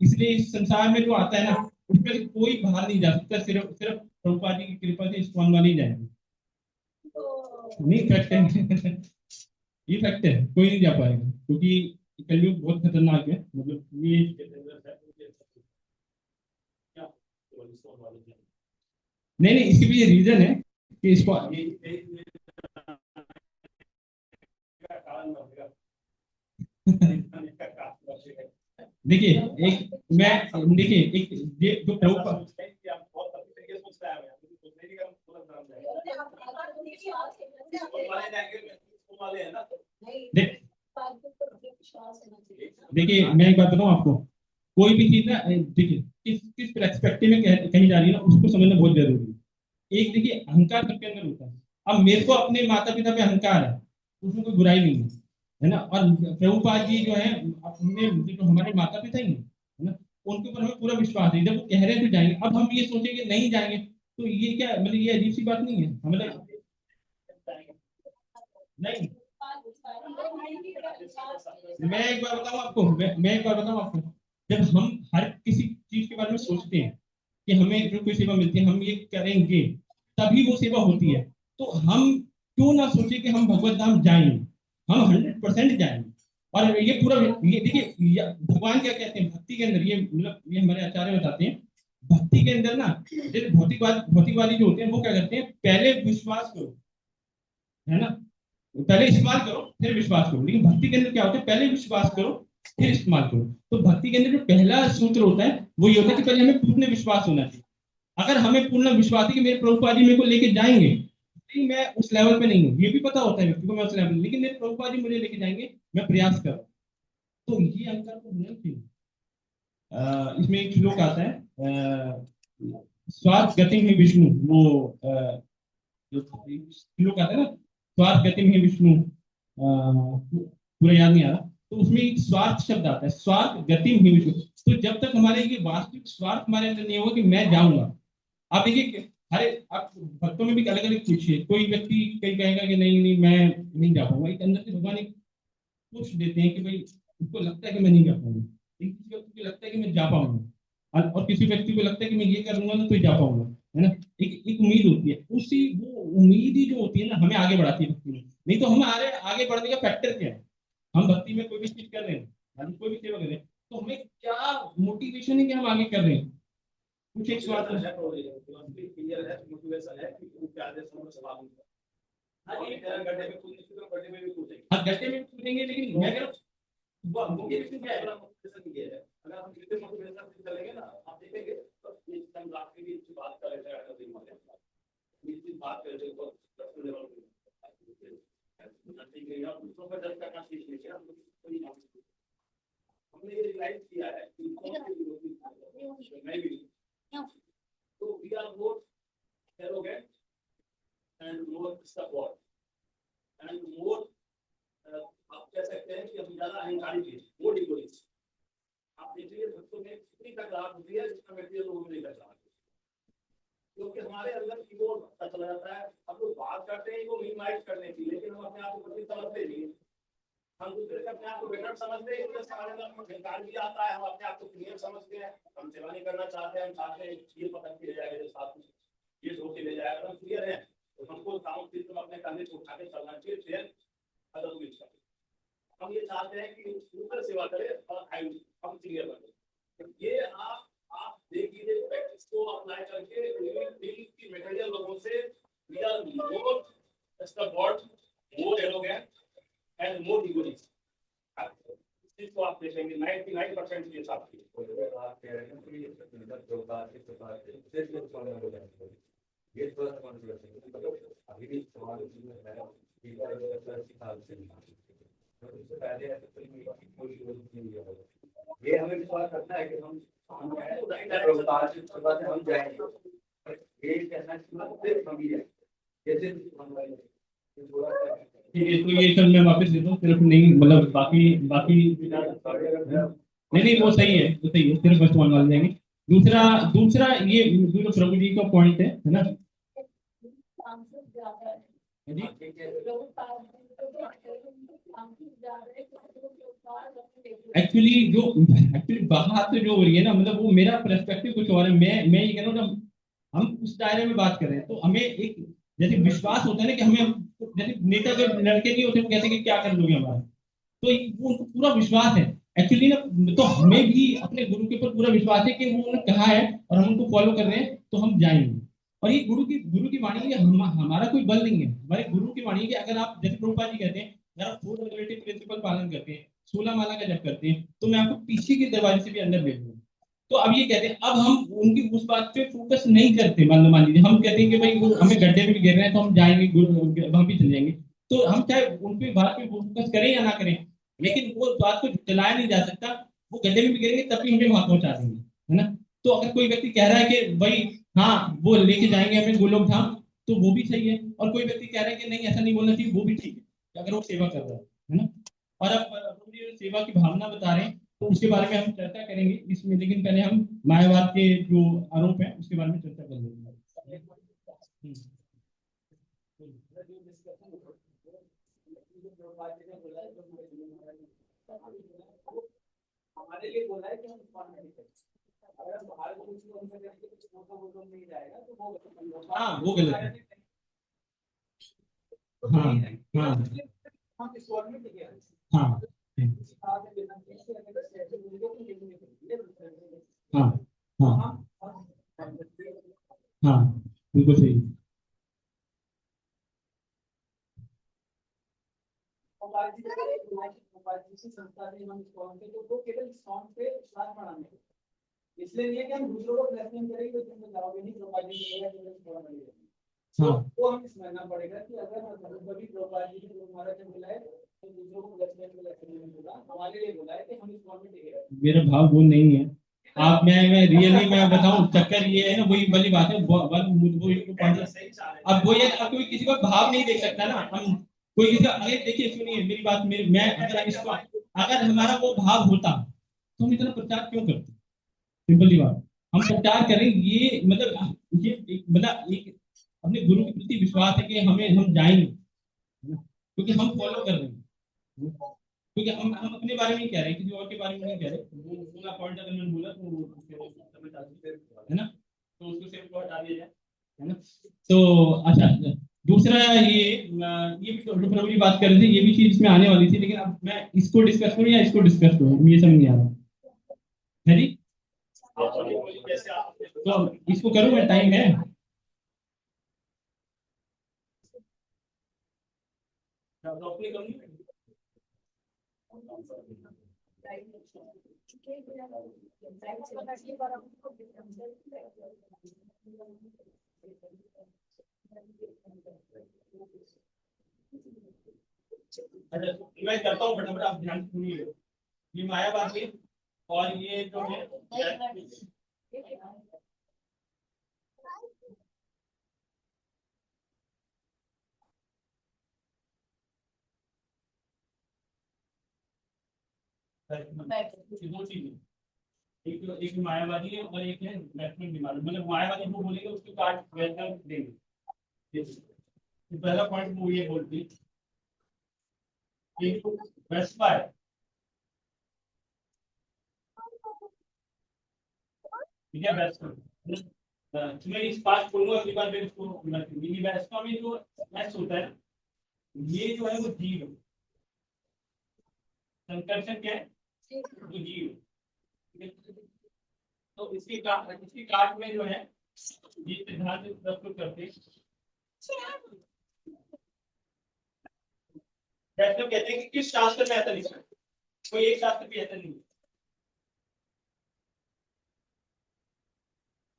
इसलिए इस संसार में जो आता है ना उसमें से कोई बाहर नहीं जा सकता, सिर्फ सिर्फ प्रभुपाद जी की कृपा से इस्कॉन वाले ही जाएंगे। नहीं फैक्ट है ये फैक्ट है, कोई नहीं जा पाएगा क्योंकि कलयुग बहुत खतरनाक है। मतलब ये नहीं नहीं इसके पीछे रीजन है कि इसको देखिए एक ये जो प्रभुपाद देखिए मैं एक बात बताऊं आपको, कोई भी चीज ना देखिए किस किस पर्सपेक्टिव में कहीं जा रही है ना उसको समझना बहुत जरूरी है। एक देखिए अहंकार सबके अंदर होता है, अब मेरे को अपने माता पिता पे अहंकार है उसमें कोई बुराई नहीं है ना, और प्रभुपाद जी जो है अपने जो हमारे माता पिता ही है ना उनके ऊपर हमें पूरा विश्वास है, जब वो कह रहे हैं तो जाएंगे। अब हम ये सोचेंगे नहीं जाएंगे तो ये क्या मतलब ये अजीब सी बात नहीं है, मतलब नहीं। मैं एक बार बताऊं आपको, मैं एक बार बताऊं आपको, जब हम हर किसी चीज के बारे में सोचते हैं कि हमें जो कोई सेवा मिलती है हम ये करेंगे तभी वो सेवा होती है, तो हम क्यों ना सोचे कि हम भगवत धाम जाएंगे, हम 100% जाएंगे। और ये पूरा ये देखिए भगवान क्या कहते हैं भक्ति के अंदर, ये मतलब ये हमारे आचार्य बताते हैं भक्ति के अंदर ना, जैसे भौतिकवादी जो होते हैं वो क्या करते हैं पहले विश्वास करो, है ना, पहले इस्तेमाल करो फिर विश्वास करो। लेकिन भक्ति के अंदर क्या होता है पहले विश्वास करो फिर इस्तेमाल करो। तो भक्ति के अंदर जो पहला सूत्र होता है वो ये होता है कि पहले हमें पूर्ण विश्वास होना चाहिए। अगर हमें पूर्ण विश्वास है कि मेरे प्रभुपाद जी मेरे को लेके जाएंगे, लेकिन मैं उस लेवल पे नहीं हूँ, ये भी पता होता है व्यक्ति को मैं उस लेवल, लेकिन मेरे प्रभुपाद जी मुझे लेके जाएंगे, मैं प्रयास कर रहा हूँ, तो ये अंतर तो होना चाहिए। इसमें एक श्लोक आता है स्वार्थ गति में विष्णु, वो जो श्लोक आता है ना स्वार्थ गति में विष्णु, पूरा याद नहीं आ रहा, तो उसमें एक स्वार्थ शब्द आता है, स्वार्थ गति में विष्णु। तो जब तक हमारे ये वास्तविक स्वार्थ हमारे अंदर नहीं होगा कि मैं जाऊंगा, आप देखिए अरे आप भक्तों में भी अलग अलग पूछिए, कोई व्यक्ति कहीं कहेगा कि नहीं नहीं मैं नहीं जा पाऊंगा, एक अंदर से भगवान एक पुश देते हैं कि भाई उसको लगता है कि मैं नहीं जा पाऊंगा, किसी व्यक्ति को लगता है कि मैं जा पाऊंगा, और किसी व्यक्ति को लगता है कि मैं ये कर लूंगा ना तो जा पाऊंगा, है ना। एक उम्मीद होती है, उसी वो उम्मीद ही जो होती है ना हमें आगे बढ़ाती है भक्ति में। नहीं तो हमें आगे बढ़ने का फैक्टर क्या है? हम भक्ति में कोई भी चीज कर रहे हैं, हम कोई भी सेवा कर रहे हैं, तो हमें क्या मोटिवेशन है कि हम आगे कर रहे हैं? कुछ एक बात है, क्लियर है, मोटिवेशन है कि वो क्या आदेश हम सवाल होगा। हाँ, ये गड्ढे में कूदने से तो गड्ढे में भी कूदेंगे। हाँ गड्ढे में कूदेंगे, लेकिन मैं कह रहा हूँ वो मोटिवेशन क्या है? मोटिवेशन ये है, अगर हम कितने मोटिवेशन से चलेंगे ना, आप देखेंगे तो इस टाइम आपके भी अच्छी बात कर रहे हैं, इस बात कर रहे हो तो लेवल पे आप दूसरों का जज करना सीख लीजिए। हमने ये रियलाइज किया है कि मैं भी तो we are more arrogant and more support and more, आप कह सकते हैं कि हम ज्यादा अहंकारी थे, मोर इगोइस्ट। आप देखिए भक्तों में कितनी तकरार होती है जिसका मटेरियल लोगों में नहीं करता, क्योंकि हमारे अंदर ईगो चला जाता है। हम लोग बात करते हैं ईगो मिनिमाइज करने की, लेकिन हम अपने आप को कभी समझते नहीं। हम दूसरे से अपने आप को बेटर समझते हैं, इसलिए हमारे अंदर अहंकार भी आता है। हम अपने आप को क्लियर समझते हैं, हम सेवा नहीं करना चाहते हैं, हम चाहते हैं ये पकड़ के ले जाएगा जो साथ में ये धो के ले जाएगा। अगर हम क्लियर है तो हमको काम सिस्टम अपने कंधे पे उठा के चलना चाहिए, फिर अदर भी चाहिए। हम ये चाहते हैं कि दूसरा सेवा करे और हम क्लियर बने। ये आप देखिए प्रैक्टिस को अप्लाई करके की मटेरियल लोगों से we are more support, more arrogant and more egoist. इसको आप देखेंगे 99% के साथ ही आप कह रहे हैं कि जो बात इस प्रकार से सिर्फ सवाल हो जाएगा, ये थोड़ा सा कॉन्ट्रोवर्सी अभी भी सवाल है कि साल से उससे पहले ऐसे कोई नहीं हुआ। ये हमें विश्वास करता है कि हम जाएंगे, ये कहना सिर्फ हम ही है, ये सिर्फ ठीक है। तो ये सब मैं वापस दे दूँ, सिर्फ नहीं मतलब बाकी नहीं वो सही है, वो सही है, सिर्फ फर्स्ट वन वाले जाएंगे। दूसरा ये जो प्रभु जी का पॉइंट है ना जी, एक्चुअली बात जो हो रही है ना, मतलब वो मेरा पर्सपेक्टिव कुछ और है। मैं ये कह रहा हूँ ना, हम उस दायरे में बात कर रहे हैं तो हमें एक जैसे विश्वास होता है ना कि हमें, जैसे नेता के लड़के नहीं होते वो कहते हैं कि क्या कर लोगे हमारा, तो वो उनको पूरा विश्वास है एक्चुअली ना। तो हमें भी अपने गुरु के ऊपर पूरा विश्वास है कि वो उन्होंने कहा है और हम उनको फॉलो कर रहे हैं तो हम जाएंगे। और ये गुरु की वाणी है, हमारा कोई बल नहीं है, हमारे गुरु की वाणी है कि अगर आप, जैसे प्रभुपाद जी कहते हैं, अगर आप 4 रेगुलेटिव प्रिंसिपल पालन करते हैं, 16 माला का जप करते हैं, तो मैं आपको पीछे के दरवाजे से भी अंदर भेज दूंगा। तो अब ये कहते हैं, अब हम उनकी उस बात पे फोकस नहीं करते। मान लीजिए हम कहते हैं कि भाई वो हमें गड्ढे में भी गिर रहे हैं तो हम जाएंगे, वहां भी चले जाएंगे। तो हम चाहे उन पे बात पे फोकस करें या ना करें, लेकिन वो बात को चलाया नहीं जा सकता। वो गड्ढे में भी गिरेंगे तब भी हमें वहां पहुंचा देंगे, है ना। तो अगर कोई व्यक्ति कह रहा है कि भाई हाँ वो लेके जाएंगे हमें गोलोक धाम, तो वो भी सही है। और कोई व्यक्ति कह रहा है कि नहीं ऐसा नहीं बोलना चाहिए, वो भी ठीक है अगर वो सेवा कर रहा है ना। और अब सेवा की भावना बता रहे हैं तो उसके बारे में हम चर्चा करेंगे इसमें, लेकिन पहले हम मायावाद के जो आरोप है उसके बारे में चर्चा कर लेंगे। हमारे लिए बोला है कि हम अगर हम बाहर नहीं जाएगा तो हाँ वो गलत है। हाँ हाँ हम इस फॉर्म में ठीक है। हाँ हाँ हाँ हाँ बिल्कुल सही। संस्था से हम तो केवल सॉन्ग पे विश्वास बढ़ाने, इसलिए नहीं है कि हम दूसरों को प्लेसमेंट करेंगे तो तुम जाओगे नहीं, प्रोफाइल वो हमें समझना पड़ेगा कि अगर कभी प्रोफाइल को हमारा जब बोला है तो दूसरों को प्लेसमेंट में बोला, हमारे लिए बोला है कि हम इस फॉर्म में टिके। मेरा भाव वो नहीं है। आप मैं रियली मैं बताऊं, चक्कर ये है ना, वही वाली बात है। अब वो ये अब कोई किसी का भाव नहीं देख सकता ना, हम कोई किसी का, अरे देखिए सुनिए मेरी बात, मैं अगर इसको अगर हमारा वो भाव होता तो हम इतना प्रचार क्यों करते? सिंपल सी बात, हम प्रचार करें ये मतलब एक अपने गुरु के प्रति विश्वास है कि हम जाएंगे क्योंकि हम फॉलो कर रहे हैं। क्योंकि हम अपने बारे में ही कह रहे हैं, किसी और के बारे में नहीं कह रहे। वो ना पॉइंट अगर मैंने बोला तो है ना, तो उसको सिर्फ को हटा दिया जाए, है ना। तो अच्छा, दूसरा ये भी तो डॉक्टर अभी बात कर रहे थे, ये भी चीज इसमें आने वाली थी, लेकिन अब मैं इसको डिस्कस करूँ या इसको डिस्कस करूँ, ये समझ नहीं आ रहा है जी। तो इसको करूँ मैं, टाइम है? अच्छा, मैं करता हूँ फटाफट, आप ध्यान से सुनिए। ये मायावादी और ये जो है दो चीजें, एक मायावादी है और एक है बैट्समैन बीमार। मतलब मायावादी वो बोलेंगे, उसको काट वेलकम देंगे। तो पहला पॉइंट वो ये बोलती है कि वेस्पा है, ठीक है, वेस्पा। मैं इस पास छोड़ूंगा, अगली बार मैं इसको मिनी वेस्पा में जो एस होता है, ये जो है वो जीव, संकर्षण क्या है, वो जीव। तो इसकी काट में जो है ये सिद्धांत प्रस्तुत करते हैं। वैष्णव कहते हैं कि किस शास्त्र में ऐसा लिखा है, कोई एक शास्त्र भी ऐसा नहीं है।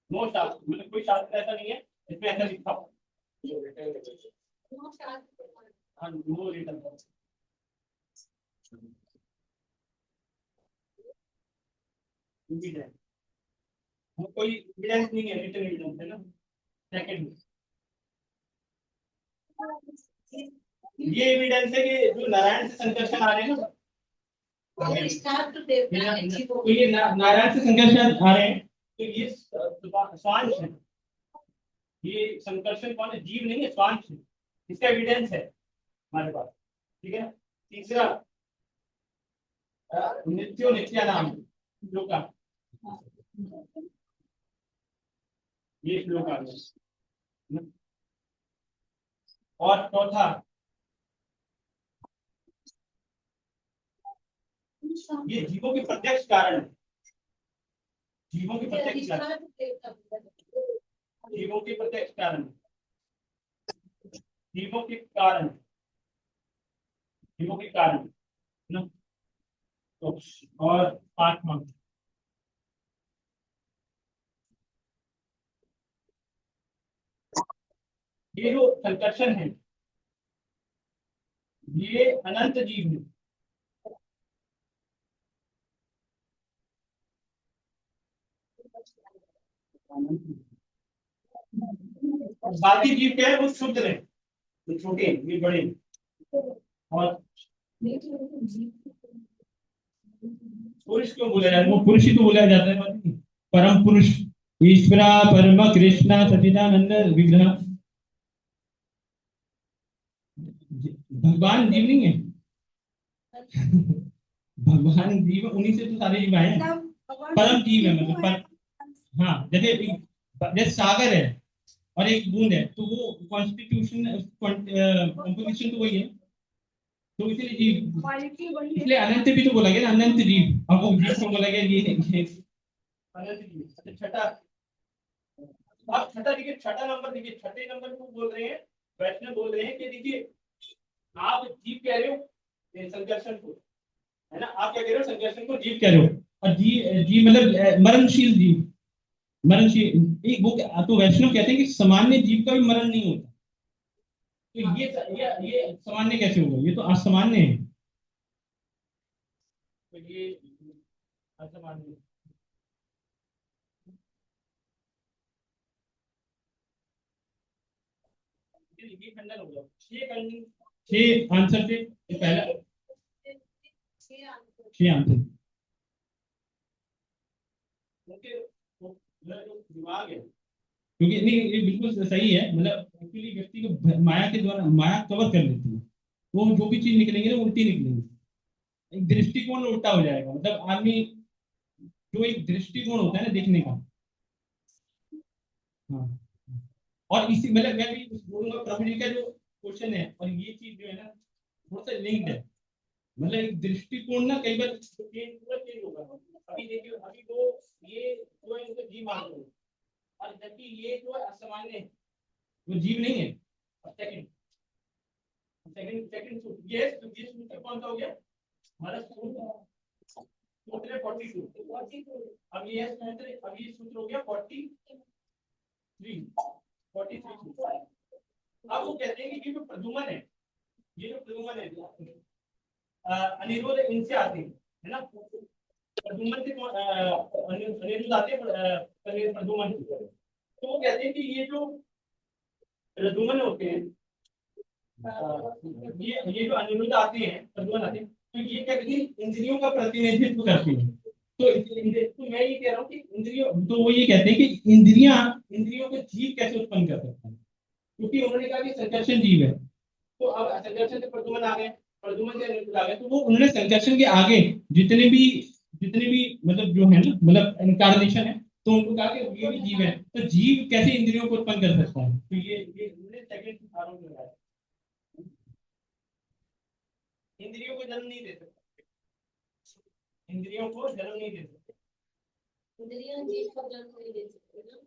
नो शास्त्र, मतलब कोई शास्त्र ऐसा नहीं है इसमें ऐसा लिखा हो। हाँ, नो रिटन। वो कोई एविडेंस नहीं है, रिटन एविडेंस है ना। सेकंड, ये एविडेंस है कि जो नारायण से संकर्षण आ रहे हैं ना, तो ये नारायण से संकर्षण आ रहे हैं, तो ये स्वांश है। ये संकर्षण कौन है, जीव नहीं है, स्वांश है। इसका एविडेंस है हमारे पास, ठीक है। तीसरा, नित्यो नित्या नाम जो का ये श्लोक आ गया। और चौथा, ये जीवों के प्रत्यक्ष कारण है। जीवों के प्रत्यक्ष कारण, जीवों के प्रत्यक्ष कारण, जीवों के कारण, जीवों के कारण ना। तो और पांचवा, ये जो संकर्षण है ये अनंत जीव है। बाकी जीव क्या है, वो शुद्ध है, ये छोटे, ये बड़े। और पुरुष क्यों बोला जाता है, वो पुरुष ही तो बोला जाता है, परम पुरुष ईश्वरा परम कृष्णा सचिदानंद विग्रह। भगवान जीव नहीं है भगवान जीव, उन्हीं से तो सारे जीव आए हैं। परम जीव है मतलब हाँ, जैसे सागर है और एक बूंद है, तो वो कॉन्स्टिट्यूशन कंपोजिशन तो वही है, तो इसलिए जीव, इसलिए अनंत भी तो बोला गया ना, अनंत जीव। अब वो जीव को बोला गया ये अनंत जीव। छठा, आप छठा देखिए, छठा नंबर देखिए, छठे नंबर को बोल रहे हैं, वैष्णव बोल रहे हैं कि देखिए आप जीव कह रहे हो संकर्षण को, है ना, आप क्या कह रहे हो, संकर्षण को जीव कह रहे हो। और जीव मतलब मरणशील जीव, मरणशील एक वो, तो वैष्णव कहते हैं कि सामान्य जीव का भी मरण नहीं होता। तो ये सामान्य कैसे होगा, ये तो असामान्य है। तो ये असामान्य, ये खंडन हो गया। 6 आंसर थे, पहला 6 आंसर। दिमाग है, क्योंकि नहीं, ये बिल्कुल सही है, मतलब एक्चुअली व्यक्ति को माया के द्वारा माया कवर कर लेती है, वो जो भी चीज निकलेंगे ना उल्टी निकलेंगे। एक दृष्टिकोण उल्टा हो जाएगा, मतलब आदमी जो एक दृष्टिकोण होता है ना देखने का। हाँ, और इसी मतलब मैं भी बोलूंगा प्रभु जी का जो क्वेश्चन है और ये चीज जो है ना थोड़ा सा लिंक्ड है। मतलब एक दृष्टिकोण ना कई बार चेंज पूरा चेंज होगा। अभी देखिए, अभी तो ये जो है इनको जीव मान लो, और जबकि ये जो है असामान्य है, वो जीव नहीं है। सेकंड सेकंड सेकंड ये सूत्र कौन सा हो गया हमारा सूत्र 42। अब ये सूत्र, अब ये सूत्र हो गया 43। अब वो कहते हैं कि ये जो प्रदुमन है, ये जो प्रदुमन है अनिरुद्ध इनसे आते हैं, है ना। प्रदुमन से अनिरुद्ध आते हैं प्रदुमन से। तो वो कहते हैं कि ये जो प्रदुमन होते हैं, ये जो अनिरुद्ध आते हैं, प्रदुमन आते हैं, तो ये क्या कहते हैं इंद्रियों का प्रतिनिधित्व करते हैं। तो मैं ये कह रहा हूँ कि इंद्रियों, तो वो ये कहते हैं कि इंद्रियों को जीव कैसे उत्पन्न कर सकते हैं, क्योंकि उन्होंने कहा कि संकर्षण जीव है। तो अब संकर्षण से प्रदुमन आ गए, प्रदुमन से अनिरुद्ध आ गए, तो वो उन्होंने संकर्षण के आगे जितने भी मतलब जो है ना, मतलब इनकार्नेशन है, तो उनको कहा कि ये भी जीव है, तो जीव कैसे इंद्रियों को उत्पन्न कर सकता है। तो ये उन्होंने सेकंड आरोप लगाया, इंद्रियों को जन्म नहीं दे सकता, इंद्रियों को जन्म नहीं दे सकता। इंद्रियां जीव को जन्म नहीं दे सकते ना,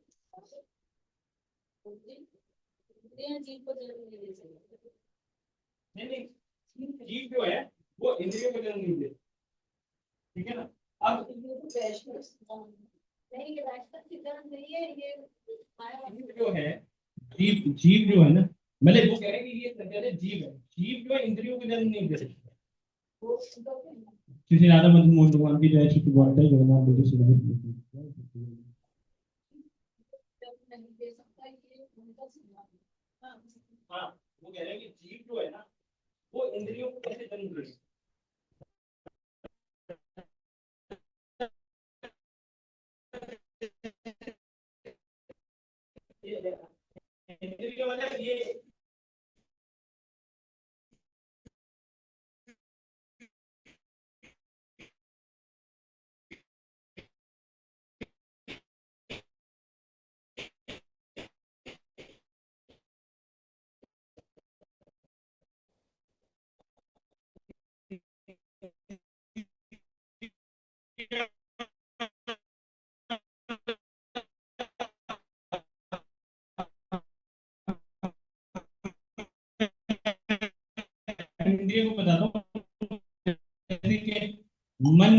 इंद्रियां जीव को जन्म नहीं दे सकते। नहीं, जीव जो है वो इंद्रियों को जन्म नहीं दे, ठीक है ना। अब नहीं, ये राष्ट्र सिद्धांत नहीं है, ये जीव जो है, जीव जो है ना, मतलब वो कह रहे हैं कि ये कहते जीव है, जीव जो है इंद्रियों को जन्म नहीं दे सकता। श्री राधा मदन मोहन भगवान की जय, श्री गौर जगन्नाथ बुद्धि सुधार। नहीं दे सकता, ये उनका सिद्धांत है। हाँ, वो कह रहे हैं कि जीव जो है ना वो इंद्रियों को कैसे जन्म दे। इंद्रिय मतलब ये इंद्रिय को बताता हूँ, जैसे कि मन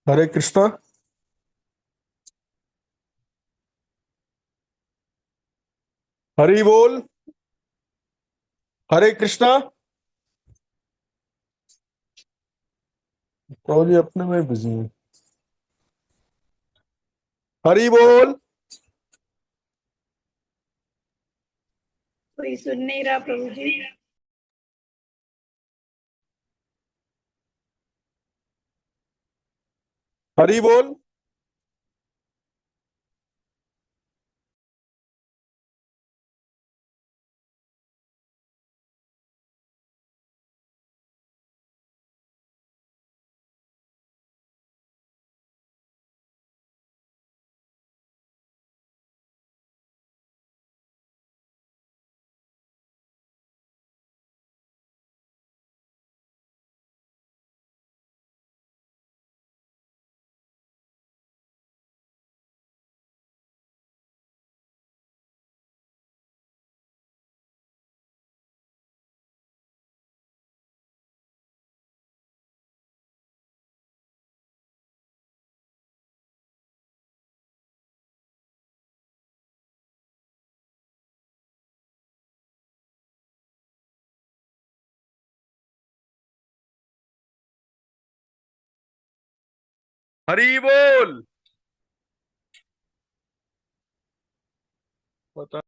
हरे कृष्णा। हरि बोल। हरे कृष्णा। कौन, ये अपने में बिजी है। हरि बोल। कोई सुन नहीं रहा प्रभु जी। हरि बोल। हरि बोल। पता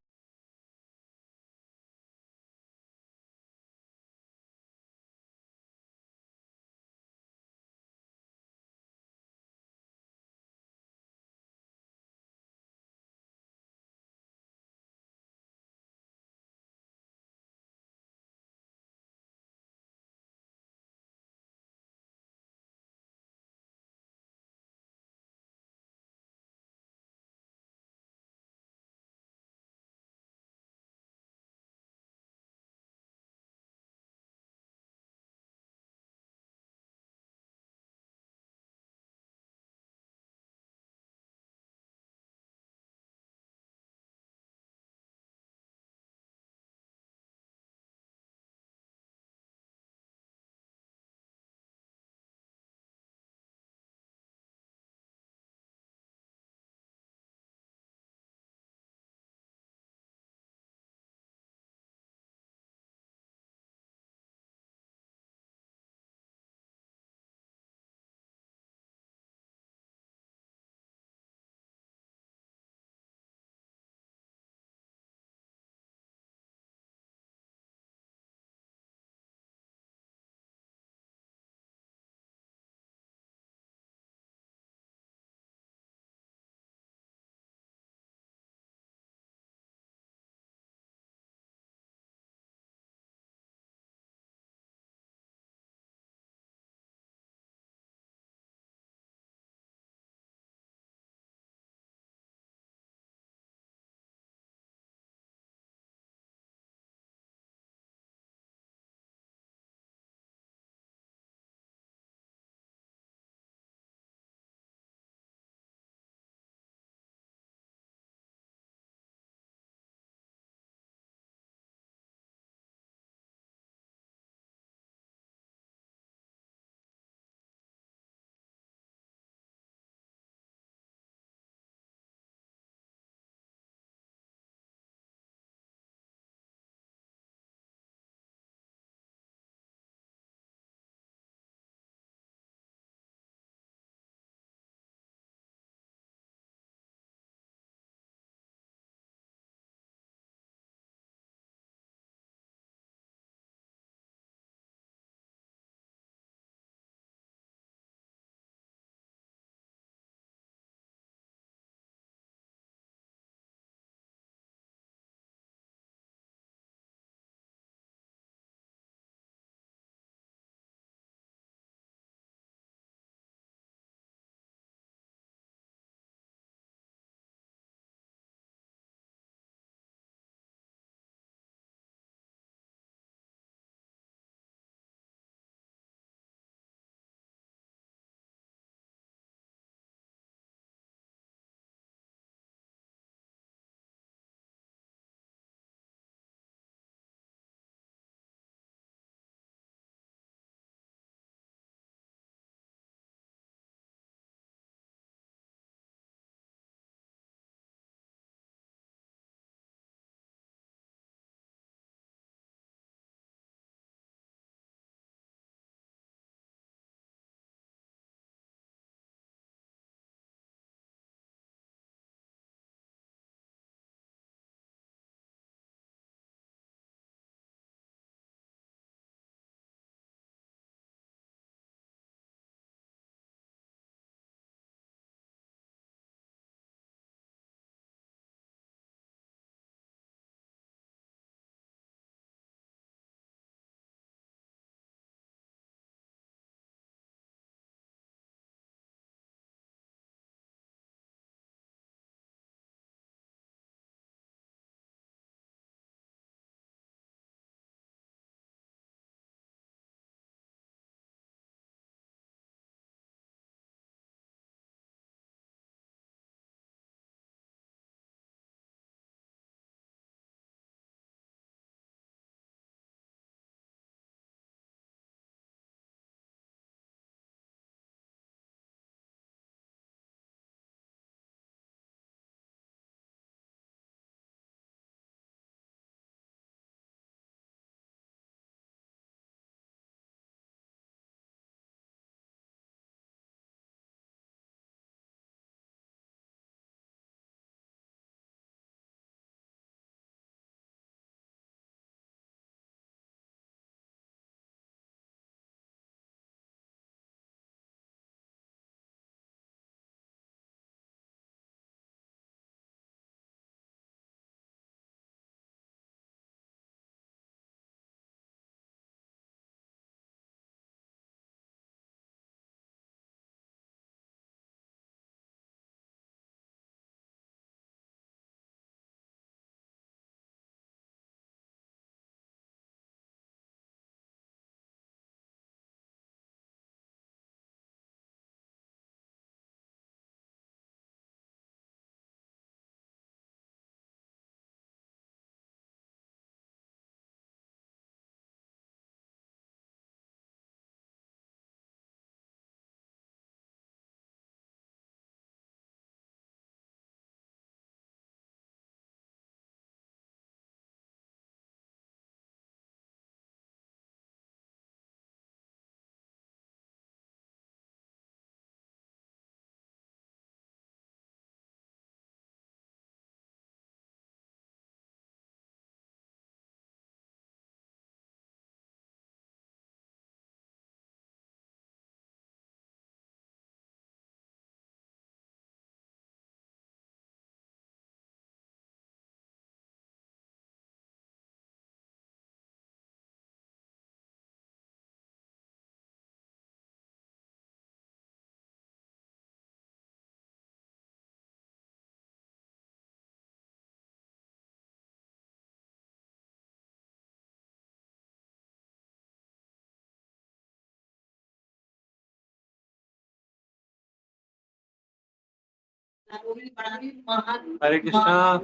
हरे कृष्णा।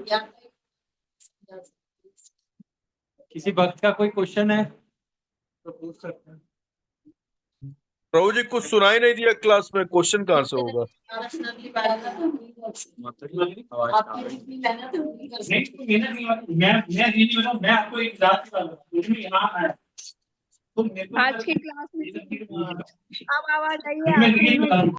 किसी भक्त का कोई क्वेश्चन है तो पूछ सकते हैं। प्रभु जी कुछ सुनाई नहीं दिया क्लास में, क्वेश्चन कहाँ से होगा? मैं आपको एक रात की बात बताऊं, मैं यहाँ आया तो मेरे को आज की क्लास में अब आवाज आई है मैं आपको? रियल बता रहा हूँ।